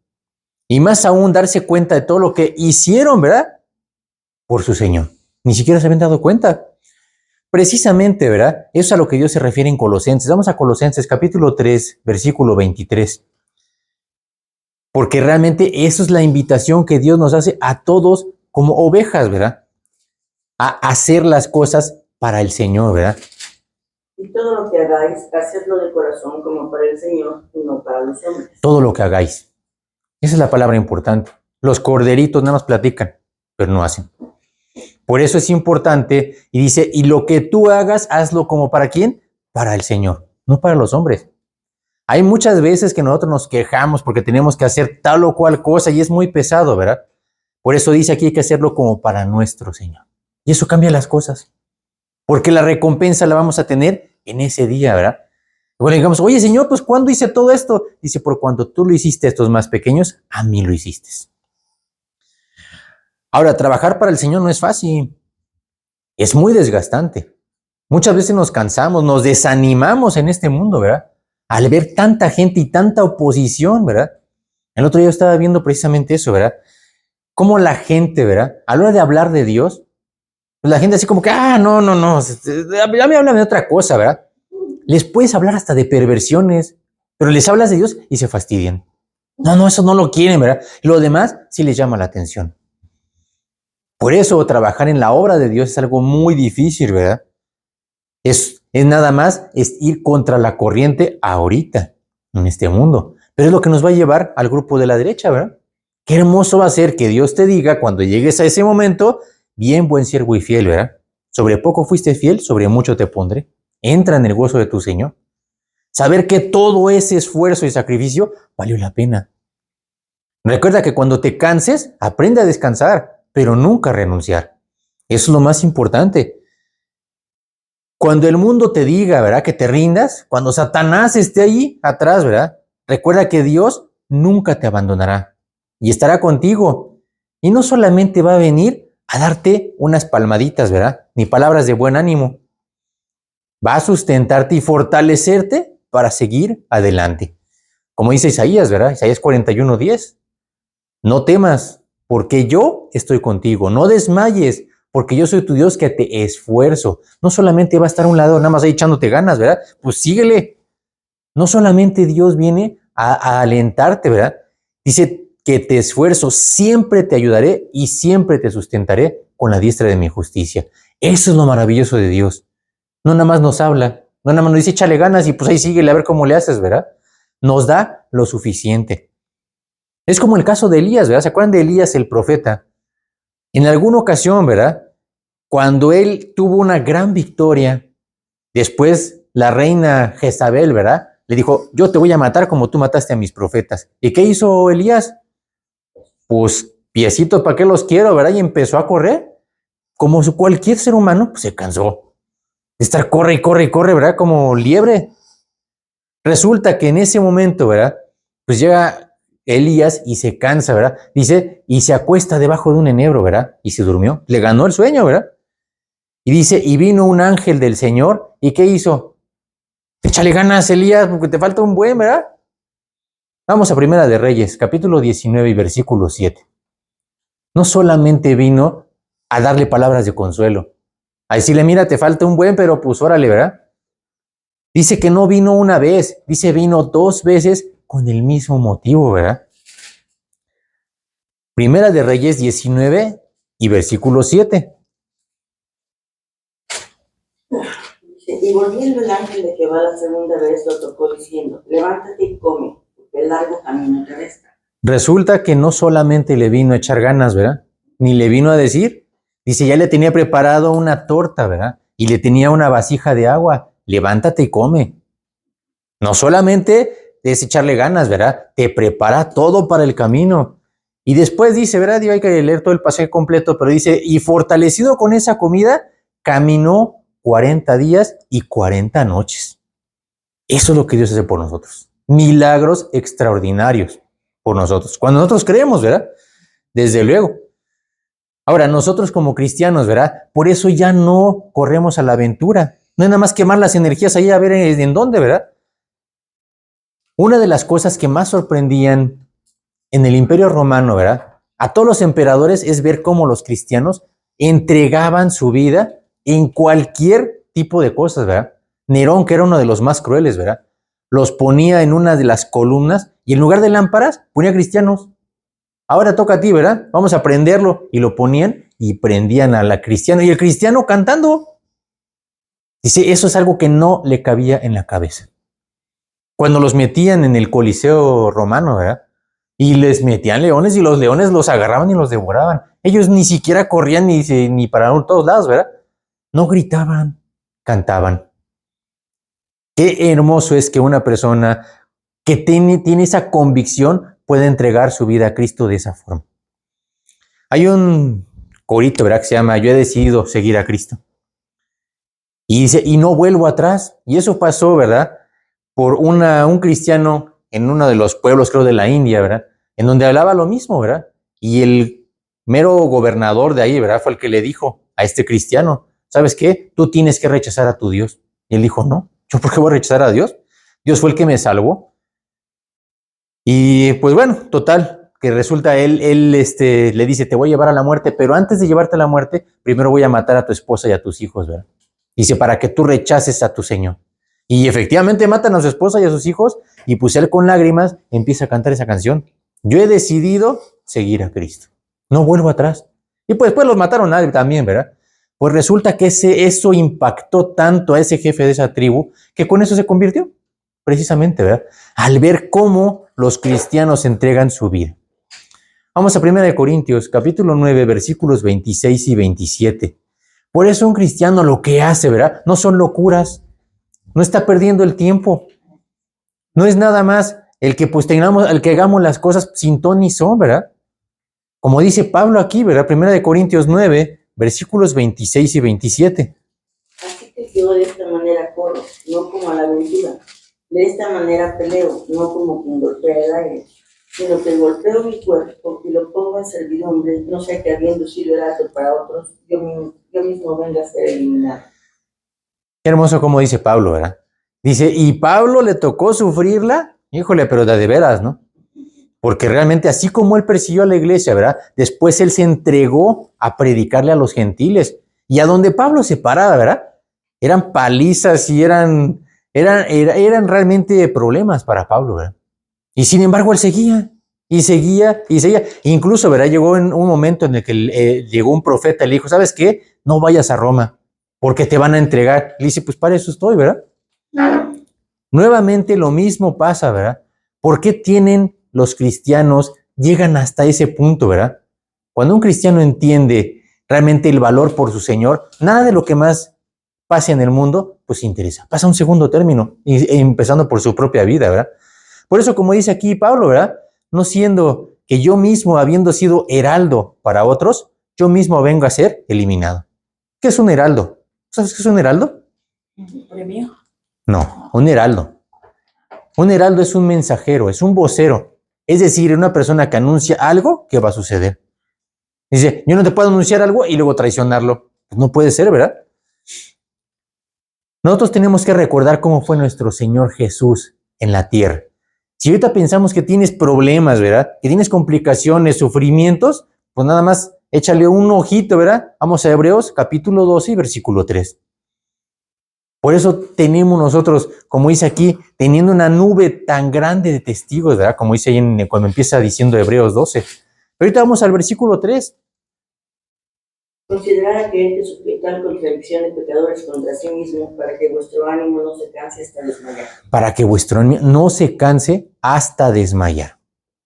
Y más aún darse cuenta de todo lo que hicieron, ¿verdad? Por su Señor. Ni siquiera se habían dado cuenta. Precisamente, ¿verdad? Eso es a lo que Dios se refiere en Colosenses. Vamos a Colosenses capítulo 3, versículo 23. Porque realmente eso es la invitación que Dios nos hace a todos como ovejas, ¿verdad? A hacer las cosas para el Señor, ¿verdad? Y todo lo que hagáis, hacedlo de corazón como para el Señor y no para los hombres. Todo lo que hagáis. Esa es la palabra importante. Los corderitos nada más platican, pero no hacen. Por eso es importante, y dice, y lo que tú hagas, hazlo como para ¿quién? Para el Señor, no para los hombres. Hay muchas veces que nosotros nos quejamos porque tenemos que hacer tal o cual cosa y es muy pesado, ¿verdad? Por eso dice aquí hay que hacerlo como para nuestro Señor. Y eso cambia las cosas, porque la recompensa la vamos a tener en ese día, ¿verdad? Bueno, digamos, oye Señor, pues ¿cuándo hice todo esto? Dice, por cuando tú lo hiciste a estos más pequeños, a mí lo hiciste. Ahora, trabajar para el Señor no es fácil, es muy desgastante. Muchas veces nos cansamos, nos desanimamos en este mundo, ¿verdad? Al ver tanta gente y tanta oposición, ¿verdad? El otro día yo estaba viendo precisamente eso, ¿verdad? Cómo la gente, ¿verdad? A la hora de hablar de Dios, pues la gente así como que, no, ya me hablan de otra cosa, ¿verdad? Les puedes hablar hasta de perversiones, pero les hablas de Dios y se fastidian. No, eso no lo quieren, ¿verdad? Lo demás sí les llama la atención. Por eso trabajar en la obra de Dios es algo muy difícil, ¿verdad? Es nada más es ir contra la corriente ahorita, en este mundo. Pero es lo que nos va a llevar al grupo de la derecha, ¿verdad? Qué hermoso va a ser que Dios te diga cuando llegues a ese momento, bien buen siervo y fiel, ¿verdad? Sobre poco fuiste fiel, sobre mucho te pondré. Entra en el gozo de tu Señor. Saber que todo ese esfuerzo y sacrificio valió la pena. Recuerda que cuando te canses, aprende a descansar, pero nunca a renunciar. Eso es lo más importante. Cuando el mundo te diga, ¿verdad? Que te rindas, cuando Satanás esté ahí atrás, ¿verdad? Recuerda que Dios nunca te abandonará y estará contigo. Y no solamente va a venir a darte unas palmaditas, ¿verdad? Ni palabras de buen ánimo. Va a sustentarte y fortalecerte para seguir adelante. Como dice Isaías, ¿verdad? Isaías 41:10. No temas, porque yo estoy contigo. No desmayes, porque yo soy tu Dios que te esfuerzo. No solamente va a estar a un lado nada más ahí echándote ganas, ¿verdad? Pues síguele. No solamente Dios viene a alentarte, ¿verdad? Dice que te esfuerzo, siempre te ayudaré y siempre te sustentaré con la diestra de mi justicia. Eso es lo maravilloso de Dios. No nada más nos habla, no nada más nos dice échale ganas y pues ahí síguele a ver cómo le haces, ¿verdad? Nos da lo suficiente. Es como el caso de Elías, ¿verdad? ¿Se acuerdan de Elías el profeta? En alguna ocasión, ¿verdad? Cuando él tuvo una gran victoria, después la reina Jezabel, ¿verdad? Le dijo, yo te voy a matar como tú mataste a mis profetas. ¿Y qué hizo Elías? Pues piecitos, ¿para qué los quiero, verdad? Y empezó a correr. Como cualquier ser humano, pues se cansó de estar corre y corre y corre, ¿verdad? Como liebre. Resulta que en ese momento, ¿verdad? Pues llega Elías y se cansa, ¿verdad? Dice, y se acuesta debajo de un enebro, ¿verdad? Y se durmió. Le ganó el sueño, ¿verdad? Y dice, y vino un ángel del Señor, ¿y qué hizo? Échale ganas, Elías, porque te falta un buen, ¿verdad? Vamos a Primera de Reyes, capítulo 19 y versículo 7. No solamente vino a darle palabras de consuelo, a decirle, mira, te falta un buen, pero pues órale, ¿verdad? Dice que no vino una vez, dice vino 2 veces con el mismo motivo, ¿verdad? Primera de Reyes 19 y versículo 7. volviendo el ángel de Jehová la segunda vez lo tocó diciendo, levántate y come, porque el largo camino te resta. Resulta que no solamente le vino a echar ganas, ¿verdad? Ni le vino a decir. Dice, ya le tenía preparado una torta, ¿verdad? Y le tenía una vasija de agua. Levántate y come. No solamente es echarle ganas, ¿verdad? Te prepara todo para el camino. Y después dice, ¿verdad? Digo, hay que leer todo el pasaje completo, pero dice, y fortalecido con esa comida, caminó 40 días y 40 noches. Eso es lo que Dios hace por nosotros. Milagros extraordinarios por nosotros. Cuando nosotros creemos, ¿verdad? Desde luego. Ahora, nosotros como cristianos, ¿verdad? Por eso ya no corremos a la aventura. No es nada más quemar las energías ahí a ver en dónde, ¿verdad? Una de las cosas que más sorprendían en el Imperio Romano, ¿verdad? A todos los emperadores es ver cómo los cristianos entregaban su vida en cualquier tipo de cosas, ¿verdad? Nerón, que era uno de los más crueles, ¿verdad? Los ponía en una de las columnas y en lugar de lámparas ponía cristianos. Ahora toca a ti, ¿verdad? Vamos a prenderlo. Y lo ponían y prendían a la cristiana. Y el cristiano cantando. Dice, eso es algo que no le cabía en la cabeza. Cuando los metían en el Coliseo romano, ¿verdad? Y les metían leones y los leones los agarraban y los devoraban. Ellos ni siquiera corrían ni para todos lados, ¿verdad? No gritaban, cantaban. Qué hermoso es que una persona que tiene esa convicción puede entregar su vida a Cristo de esa forma. Hay un corito, ¿verdad? Que se llama Yo he decidido seguir a Cristo. Y dice, y no vuelvo atrás. Y eso pasó, ¿verdad? Por un cristiano en uno de los pueblos, creo, de la India, ¿verdad? En donde hablaba lo mismo, ¿verdad? Y el mero gobernador de ahí, ¿verdad? Fue el que le dijo a este cristiano, ¿sabes qué? Tú tienes que rechazar a tu Dios. Y él dijo, no, ¿yo por qué voy a rechazar a Dios? Dios fue el que me salvó. Y pues bueno, total, que resulta él le dice, te voy a llevar a la muerte, pero antes de llevarte a la muerte, primero voy a matar a tu esposa y a tus hijos, ¿verdad? Dice, para que tú rechaces a tu Señor. Y efectivamente matan a su esposa y a sus hijos, y pues él con lágrimas empieza a cantar esa canción. Yo he decidido seguir a Cristo. No vuelvo atrás. Y pues después los mataron a él también, ¿verdad? Pues resulta que eso impactó tanto a ese jefe de esa tribu, que con eso se convirtió, precisamente, ¿verdad? Al ver cómo los cristianos entregan su vida. Vamos a 1 Corintios, capítulo 9, versículos 26 y 27. Por eso un cristiano lo que hace, ¿verdad? No son locuras, no está perdiendo el tiempo. No es nada más el que hagamos las cosas sin ton ni son, ¿verdad? Como dice Pablo aquí, ¿verdad? 1 Corintios 9, versículos 26 y 27. Así que yo de esta manera corro, no como a la aventura. De esta manera peleo, no como quien golpea el aire, sino que golpeo mi cuerpo y lo pongo en servidumbre, no sea que habiendo sido heraldo para otros, yo mismo venga a ser eliminado. Qué hermoso como dice Pablo, ¿verdad? Dice, y Pablo le tocó sufrirla, híjole, pero de veras, ¿no? Porque realmente así como él persiguió a la iglesia, ¿verdad? Después él se entregó a predicarle a los gentiles. Y a donde Pablo se paraba, ¿verdad? Eran palizas y eran realmente problemas para Pablo, ¿verdad? Y sin embargo él seguía, y seguía, y seguía. Incluso, ¿verdad? Llegó en un momento en el que llegó un profeta y le dijo, ¿sabes qué? No vayas a Roma, porque te van a entregar. Le dice, pues para eso estoy, ¿verdad? Nuevamente lo mismo pasa, ¿verdad? ¿Por qué los cristianos llegan hasta ese punto, ¿verdad? Cuando un cristiano entiende realmente el valor por su Señor, nada de lo que más pase en el mundo, pues interesa. Pasa a un segundo término, empezando por su propia vida, ¿verdad? Por eso, como dice aquí Pablo, ¿verdad? No siendo que yo mismo, habiendo sido heraldo para otros, yo mismo vengo a ser eliminado. ¿Qué es un heraldo? ¿Sabes qué es un heraldo? ¿Un premio? No, un heraldo. Un heraldo es un mensajero, es un vocero. Es decir, una persona que anuncia algo que va a suceder. Dice, yo no te puedo anunciar algo y luego traicionarlo. Pues no puede ser, ¿verdad? Nosotros tenemos que recordar cómo fue nuestro Señor Jesús en la tierra. Si ahorita pensamos que tienes problemas, ¿verdad? Que tienes complicaciones, sufrimientos, pues nada más échale un ojito, ¿verdad? Vamos a Hebreos capítulo 12, versículo 3. Por eso tenemos nosotros, como dice aquí, teniendo una nube tan grande de testigos, ¿verdad? Como dice ahí cuando empieza diciendo Hebreos 12. Pero ahorita vamos al versículo 3. Considerad que Él te sufrió tal contradicción de pecadores contra sí mismo, para que vuestro ánimo no se canse hasta desmayar. Para que vuestro ánimo no se canse hasta desmayar.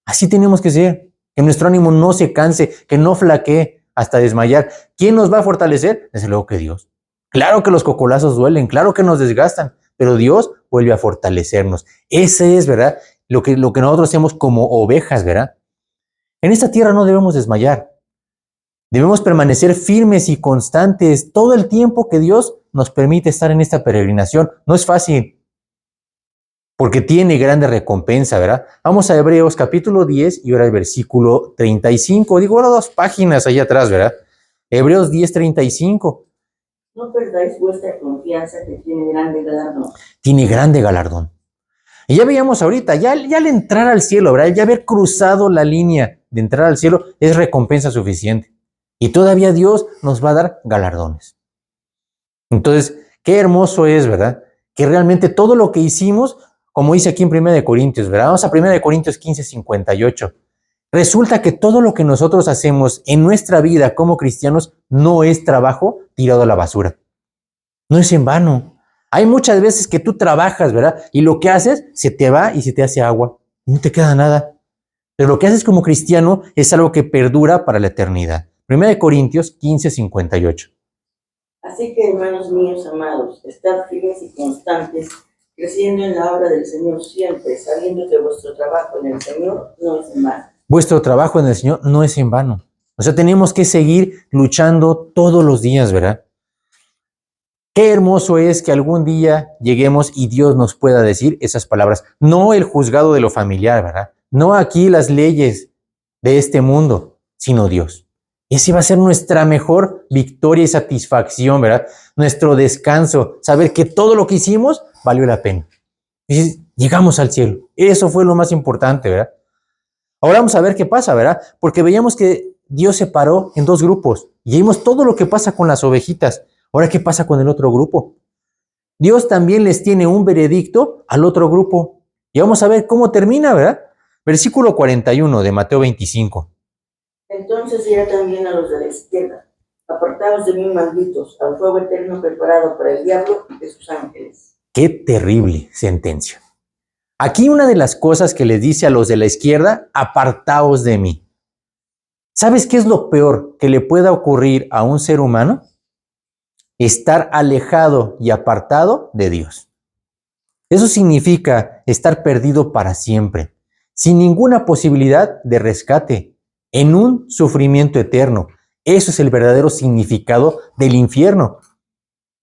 Así tenemos que ser, que nuestro ánimo no se canse, que no flaquee hasta desmayar. ¿Quién nos va a fortalecer? Desde luego que Dios. Claro que los cocolazos duelen, claro que nos desgastan, pero Dios vuelve a fortalecernos. Ese es, ¿verdad? Lo que nosotros hacemos como ovejas, ¿verdad? En esta tierra no debemos desmayar. Debemos permanecer firmes y constantes todo el tiempo que Dios nos permite estar en esta peregrinación. No es fácil, porque tiene grande recompensa, ¿verdad? Vamos a Hebreos capítulo 10 y ahora el versículo 35. Digo, ahora 2 páginas allá atrás, ¿verdad? Hebreos 10, 35. No perdáis vuestra confianza, que tiene grande galardón. Tiene grande galardón. Y ya veíamos ahorita, ya al entrar al cielo, ¿verdad? Ya haber cruzado la línea de entrar al cielo es recompensa suficiente. Y todavía Dios nos va a dar galardones. Entonces, qué hermoso es, ¿verdad? Que realmente todo lo que hicimos, como dice aquí en 1 Corintios, ¿verdad? Vamos a 1 Corintios 15, 58. Resulta que todo lo que nosotros hacemos en nuestra vida como cristianos no es trabajo tirado a la basura. No es en vano. Hay muchas veces que tú trabajas, ¿verdad? Y lo que haces se te va y se te hace agua. Y no te queda nada. Pero lo que haces como cristiano es algo que perdura para la eternidad. 1 Corintios 15, 58. Así que, hermanos míos amados, estad firmes y constantes, creciendo en la obra del Señor siempre, sabiendo que vuestro trabajo en el Señor no es en vano. Vuestro trabajo en el Señor no es en vano. O sea, tenemos que seguir luchando todos los días, ¿verdad? Qué hermoso es que algún día lleguemos y Dios nos pueda decir esas palabras. No el juzgado de lo familiar, ¿verdad? No aquí las leyes de este mundo, sino Dios. Ese va a ser nuestra mejor victoria y satisfacción, ¿verdad? Nuestro descanso, saber que todo lo que hicimos valió la pena. Y llegamos al cielo. Eso fue lo más importante, ¿verdad? Ahora vamos a ver qué pasa, ¿verdad? Porque veíamos que Dios separó en 2 grupos y vimos todo lo que pasa con las ovejitas. Ahora, ¿qué pasa con el otro grupo? Dios también les tiene un veredicto al otro grupo. Y vamos a ver cómo termina, ¿verdad? Versículo 41 de Mateo 25. Entonces dirá también a los de la izquierda: apartaos de mí, malditos, al fuego eterno preparado para el diablo y de sus ángeles. Qué terrible sentencia. Aquí una de las cosas que les dice a los de la izquierda: apartaos de mí. ¿Sabes qué es lo peor que le pueda ocurrir a un ser humano? Estar alejado y apartado de Dios. Eso significa estar perdido para siempre, sin ninguna posibilidad de rescate, en un sufrimiento eterno. Eso es el verdadero significado del infierno.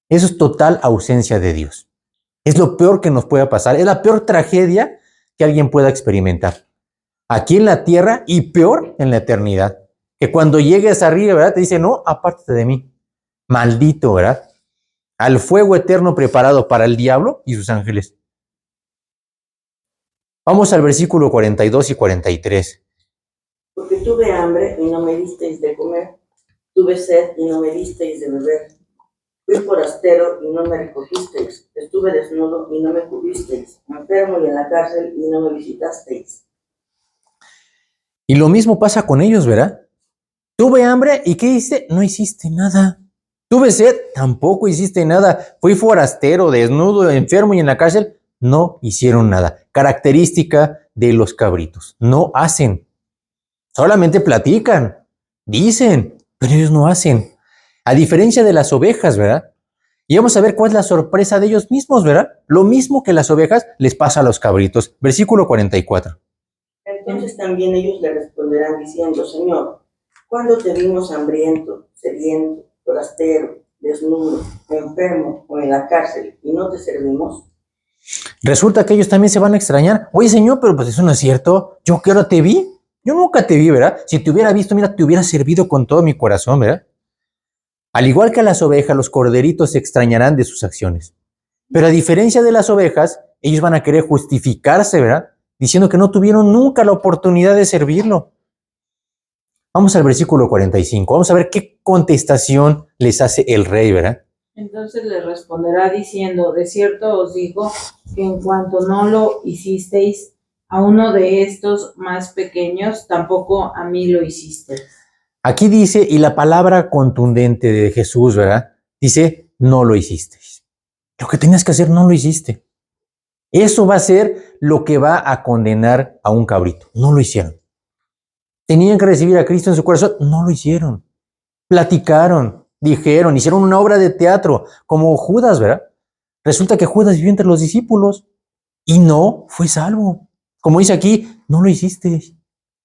Eso es total ausencia de Dios. Es lo peor que nos pueda pasar, es la peor tragedia que alguien pueda experimentar. Aquí en la tierra y peor en la eternidad. Que cuando llegues arriba, ¿verdad? Te dice, no, apártate de mí. Maldito, ¿verdad? Al fuego eterno preparado para el diablo y sus ángeles. Vamos al versículo 42 y 43. Porque tuve hambre y no me disteis de comer, tuve sed y no me disteis de beber, fui forastero y no me recogisteis, estuve desnudo y no me cubristeis, enfermo y en la cárcel y no me visitasteis. Y lo mismo pasa con ellos, ¿verdad? Tuve hambre y ¿qué hiciste? No hiciste nada. Tuve sed, tampoco hiciste nada. Fui forastero, desnudo, enfermo y en la cárcel. No hicieron nada. Característica de los cabritos. No hacen. Solamente platican, dicen, pero ellos no hacen. A diferencia de las ovejas, ¿verdad? Y vamos a ver cuál es la sorpresa de ellos mismos, ¿verdad? Lo mismo que las ovejas les pasa a los cabritos. Versículo 44. Entonces también ellos le responderán diciendo: Señor, ¿cuándo te vimos hambriento, sediento, forastero, desnudo, enfermo o en la cárcel y no te servimos? Resulta que ellos también se van a extrañar. Oye, Señor, pero pues eso no es cierto. ¿Yo qué hora te vi? Yo nunca te vi, ¿verdad? Si te hubiera visto, mira, te hubiera servido con todo mi corazón, ¿verdad? Al igual que a las ovejas, los corderitos se extrañarán de sus acciones. Pero a diferencia de las ovejas, ellos van a querer justificarse, ¿verdad? Diciendo que no tuvieron nunca la oportunidad de servirlo. Vamos al versículo 45. Vamos a ver qué contestación les hace el rey, ¿verdad? Entonces le responderá diciendo: de cierto os digo que en cuanto no lo hicisteis a uno de estos más pequeños, tampoco a mí lo hicisteis. Aquí dice, y la palabra contundente de Jesús, ¿verdad? Dice, no lo hiciste. Lo que tenías que hacer no lo hiciste. Eso va a ser lo que va a condenar a un cabrito. No lo hicieron. Tenían que recibir a Cristo en su corazón. No lo hicieron. Platicaron, dijeron, hicieron una obra de teatro, como Judas, ¿verdad? Resulta que Judas vivió entre los discípulos y no fue salvo. Como dice aquí, no lo hiciste.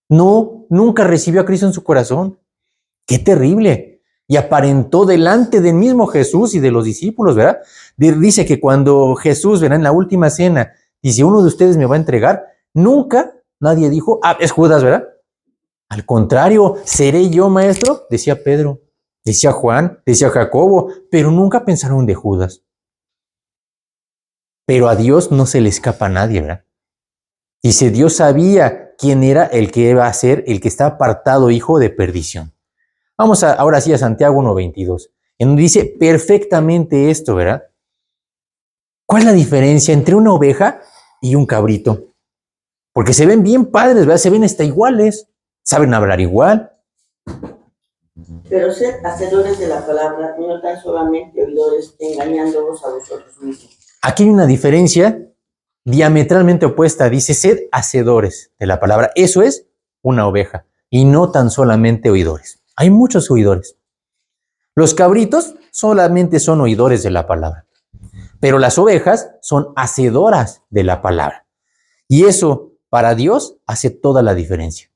No, nunca recibió a Cristo en su corazón. ¡Qué terrible! Y aparentó delante del mismo Jesús y de los discípulos, ¿verdad? Dice que cuando Jesús, ¿verdad? En la última cena, dice, uno de ustedes me va a entregar, nunca nadie dijo, es Judas, ¿verdad? Al contrario, ¿seré yo, maestro? Decía Pedro, decía Juan, decía Jacobo, pero nunca pensaron de Judas. Pero a Dios no se le escapa a nadie, ¿verdad? Dice, Dios sabía quién era el que iba a ser el que está apartado hijo de perdición. Vamos ahora sí a Santiago 1:22, en donde dice perfectamente esto, ¿verdad? ¿Cuál es la diferencia entre una oveja y un cabrito? Porque se ven bien padres, ¿verdad? Se ven hasta iguales, saben hablar igual. Pero sed hacedores de la palabra, no tan solamente oidores, engañándoos a vosotros mismos. Aquí hay una diferencia diametralmente opuesta. Dice, sed hacedores de la palabra. Eso es una oveja, y no tan solamente oidores. Hay muchos oidores. Los cabritos solamente son oidores de la palabra, pero las ovejas son hacedoras de la palabra. Y eso, para Dios, hace toda la diferencia.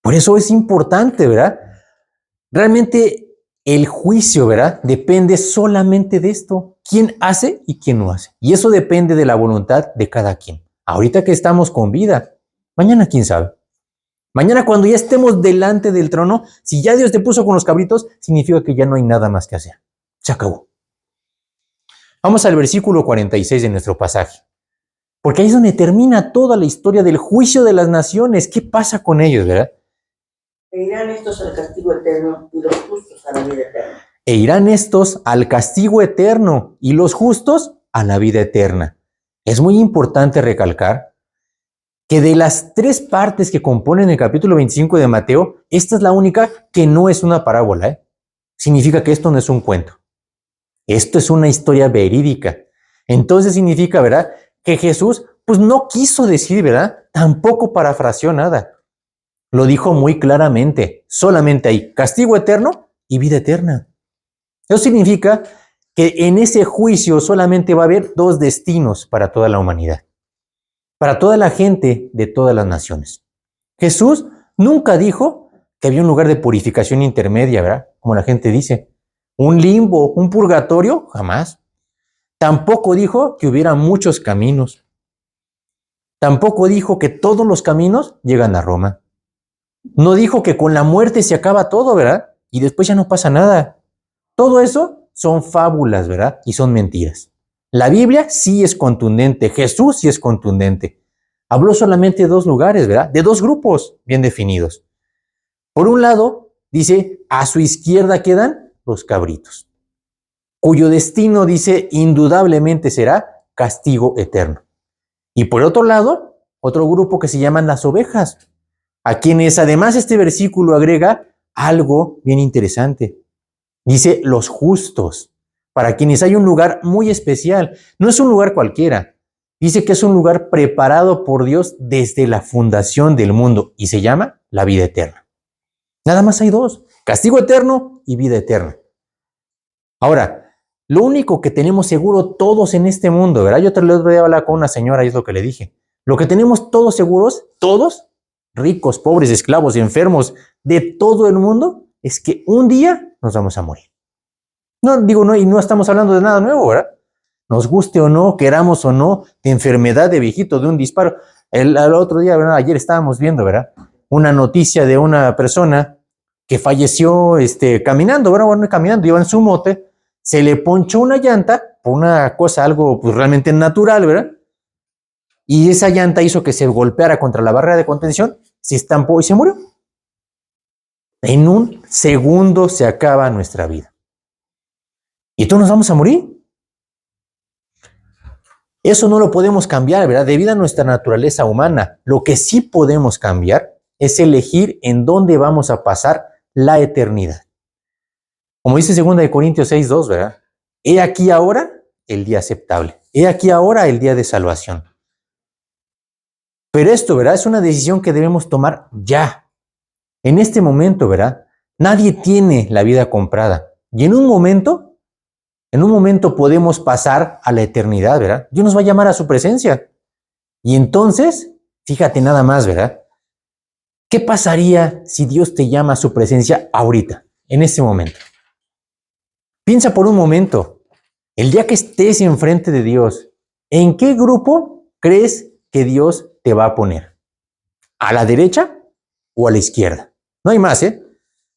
Por eso es importante, ¿verdad? Realmente el juicio, ¿verdad? Depende solamente de esto. ¿Quién hace y quién no hace? Y eso depende de la voluntad de cada quien. Ahorita que estamos con vida, mañana quién sabe. Mañana cuando ya estemos delante del trono, si ya Dios te puso con los cabritos, significa que ya no hay nada más que hacer. Se acabó. Vamos al versículo 46 de nuestro pasaje. Porque ahí es donde termina toda la historia del juicio de las naciones. ¿Qué pasa con ellos, verdad? E irán estos al castigo eterno y los justos a la vida eterna. E irán estos al castigo eterno y los justos a la vida eterna. Es muy importante recalcar que de las 3 partes que componen el capítulo 25 de Mateo, esta es la única que no es una parábola, ¿eh? Significa que esto no es un cuento. Esto es una historia verídica. Entonces significa, ¿verdad?, que Jesús pues no quiso decir, ¿verdad?, tampoco parafraseó nada. Lo dijo muy claramente. Solamente hay castigo eterno y vida eterna. Eso significa que en ese juicio solamente va a haber 2 destinos para toda la humanidad. Para toda la gente de todas las naciones. Jesús nunca dijo que había un lugar de purificación intermedia, ¿verdad? Como la gente dice. Un limbo, un purgatorio, jamás. Tampoco dijo que hubiera muchos caminos. Tampoco dijo que todos los caminos llegan a Roma. No dijo que con la muerte se acaba todo, ¿verdad? Y después ya no pasa nada. Todo eso son fábulas, ¿verdad? Y son mentiras. La Biblia sí es contundente, Jesús sí es contundente. Habló solamente de 2 lugares, ¿verdad? De 2 grupos bien definidos. Por un lado, dice, a su izquierda quedan los cabritos, cuyo destino, dice, indudablemente será castigo eterno. Y por otro lado, otro grupo que se llaman las ovejas, a quienes además este versículo agrega algo bien interesante. Dice los justos, para quienes hay un lugar muy especial. No es un lugar cualquiera. Dice que es un lugar preparado por Dios desde la fundación del mundo y se llama la vida eterna. Nada más hay 2, castigo eterno y vida eterna. Ahora, lo único que tenemos seguro todos en este mundo, ¿verdad? Yo el otro día hablaba con una señora y es lo que le dije. Lo que tenemos todos seguros, todos, ricos, pobres, esclavos, enfermos, de todo el mundo, es que un día nos vamos a morir. No digo, no, y no estamos hablando de nada nuevo, ¿verdad? Nos guste o no, queramos o no, de enfermedad, de viejito, de un disparo. El otro día, ¿verdad? Ayer estábamos viendo, ¿verdad?, una noticia de una persona que falleció caminando, ¿verdad? Bueno, caminando, iba en su mote, se le ponchó una llanta, por una cosa, algo pues, realmente natural, ¿verdad? Y esa llanta hizo que se golpeara contra la barrera de contención, se estampó y se murió. En un segundo se acaba nuestra vida. ¿Y todos nos vamos a morir? Eso no lo podemos cambiar, ¿verdad? Debido a nuestra naturaleza humana. Lo que sí podemos cambiar es elegir en dónde vamos a pasar la eternidad. Como dice 2 Corintios 6:2, ¿verdad? He aquí ahora el día aceptable. He aquí ahora el día de salvación. Pero esto, ¿verdad? Es una decisión que debemos tomar ya. En este momento, ¿verdad? Nadie tiene la vida comprada. Y en un momento podemos pasar a la eternidad, ¿verdad? Dios nos va a llamar a su presencia. Y entonces, fíjate nada más, ¿verdad? ¿Qué pasaría si Dios te llama a su presencia ahorita, en este momento? Piensa por un momento, el día que estés enfrente de Dios, ¿en qué grupo crees que Dios te va a poner? ¿A la derecha o a la izquierda? No hay más, ¿eh?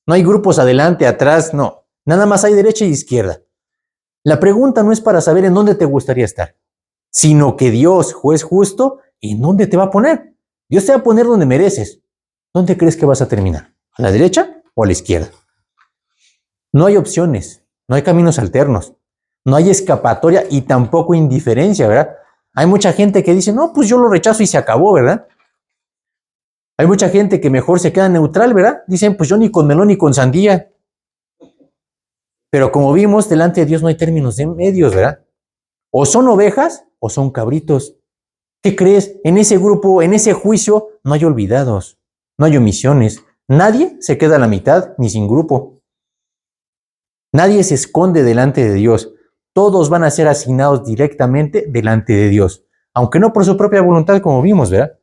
No hay grupos adelante, atrás, no. Nada más hay derecha y izquierda. La pregunta no es para saber en dónde te gustaría estar, sino que Dios, juez justo, ¿en dónde te va a poner? Dios te va a poner donde mereces. ¿Dónde crees que vas a terminar? ¿A la derecha o a la izquierda? No hay opciones, no hay caminos alternos, no hay escapatoria y tampoco indiferencia, ¿verdad? Hay mucha gente que dice, no, pues yo lo rechazo y se acabó, ¿verdad? Hay mucha gente que mejor se queda neutral, ¿verdad? Dicen, pues yo ni con melón ni con sandía. Pero como vimos, delante de Dios no hay términos de medios, ¿verdad? O son ovejas o son cabritos. ¿Qué crees? En ese grupo, en ese juicio, no hay olvidados, no hay omisiones. Nadie se queda a la mitad ni sin grupo. Nadie se esconde delante de Dios. Todos van a ser asignados directamente delante de Dios, aunque no por su propia voluntad, como vimos, ¿verdad?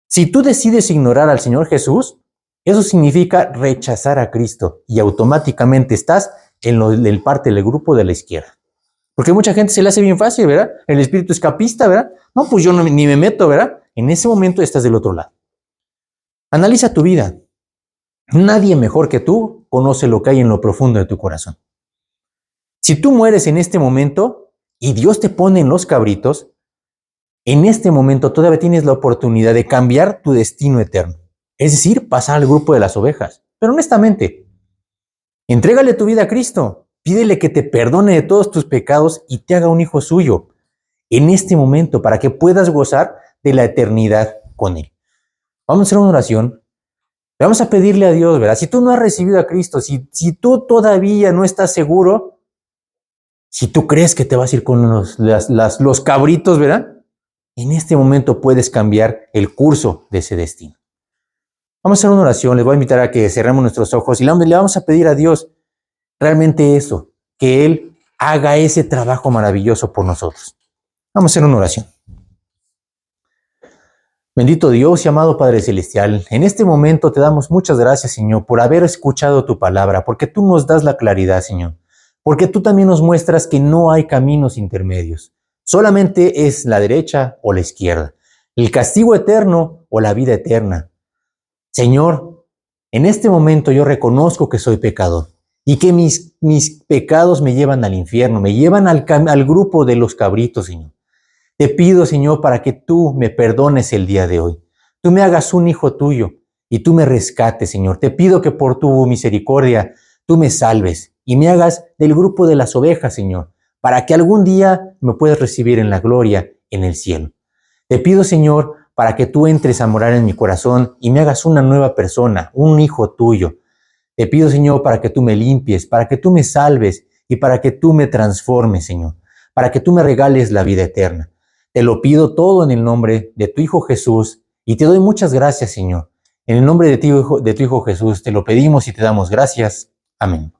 Si tú decides ignorar al Señor Jesús, eso significa rechazar a Cristo y automáticamente estás en el parte del grupo de la izquierda. Porque mucha gente se le hace bien fácil, ¿verdad? El espíritu escapista, ¿verdad? No, pues yo ni me meto, ¿verdad? En ese momento estás del otro lado. Analiza tu vida. Nadie mejor que tú conoce lo que hay en lo profundo de tu corazón. Si tú mueres en este momento y Dios te pone en los cabritos, en este momento todavía tienes la oportunidad de cambiar tu destino eterno. Es decir, pasar al grupo de las ovejas. Pero honestamente, entrégale tu vida a Cristo. Pídele que te perdone de todos tus pecados y te haga un hijo suyo en este momento para que puedas gozar de la eternidad con Él. Vamos a hacer una oración. Vamos a pedirle a Dios, ¿verdad? Si tú no has recibido a Cristo, si tú todavía no estás seguro, si tú crees que te vas a ir con los cabritos, ¿verdad? En este momento puedes cambiar el curso de ese destino. Vamos a hacer una oración. Les voy a invitar a que cerremos nuestros ojos y le vamos a pedir a Dios realmente eso, que Él haga ese trabajo maravilloso por nosotros. Vamos a hacer una oración. Bendito Dios y amado Padre Celestial, en este momento te damos muchas gracias, Señor, por haber escuchado tu palabra, porque tú nos das la claridad, Señor, porque tú también nos muestras que no hay caminos intermedios, solamente es la derecha o la izquierda, el castigo eterno o la vida eterna. Señor, en este momento yo reconozco que soy pecador y que mis pecados me llevan al infierno, me llevan al grupo de los cabritos, Señor. Te pido, Señor, para que tú me perdones el día de hoy. Tú me hagas un hijo tuyo y tú me rescates, Señor. Te pido que por tu misericordia tú me salves y me hagas del grupo de las ovejas, Señor, para que algún día me puedas recibir en la gloria en el cielo. Te pido, Señor, para que tú entres a morar en mi corazón y me hagas una nueva persona, un hijo tuyo. Te pido, Señor, para que tú me limpies, para que tú me salves y para que tú me transformes, Señor, para que tú me regales la vida eterna. Te lo pido todo en el nombre de tu Hijo Jesús y te doy muchas gracias, Señor. En el nombre de tu Hijo Jesús te lo pedimos y te damos gracias. Amén.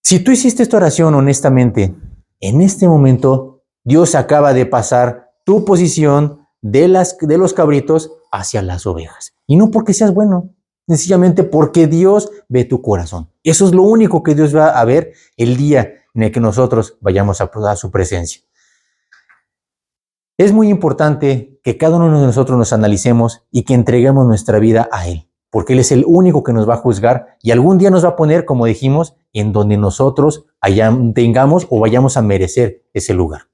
Si tú hiciste esta oración honestamente, en este momento Dios acaba de pasar tu posición de los cabritos hacia las ovejas. Y no porque seas bueno, sencillamente porque Dios ve tu corazón. Eso es lo único que Dios va a ver el día en el que nosotros vayamos a su presencia. Es muy importante que cada uno de nosotros nos analicemos y que entreguemos nuestra vida a Él, porque Él es el único que nos va a juzgar y algún día nos va a poner, como dijimos, en donde nosotros tengamos o vayamos a merecer ese lugar.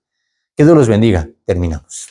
Que Dios los bendiga. Terminamos.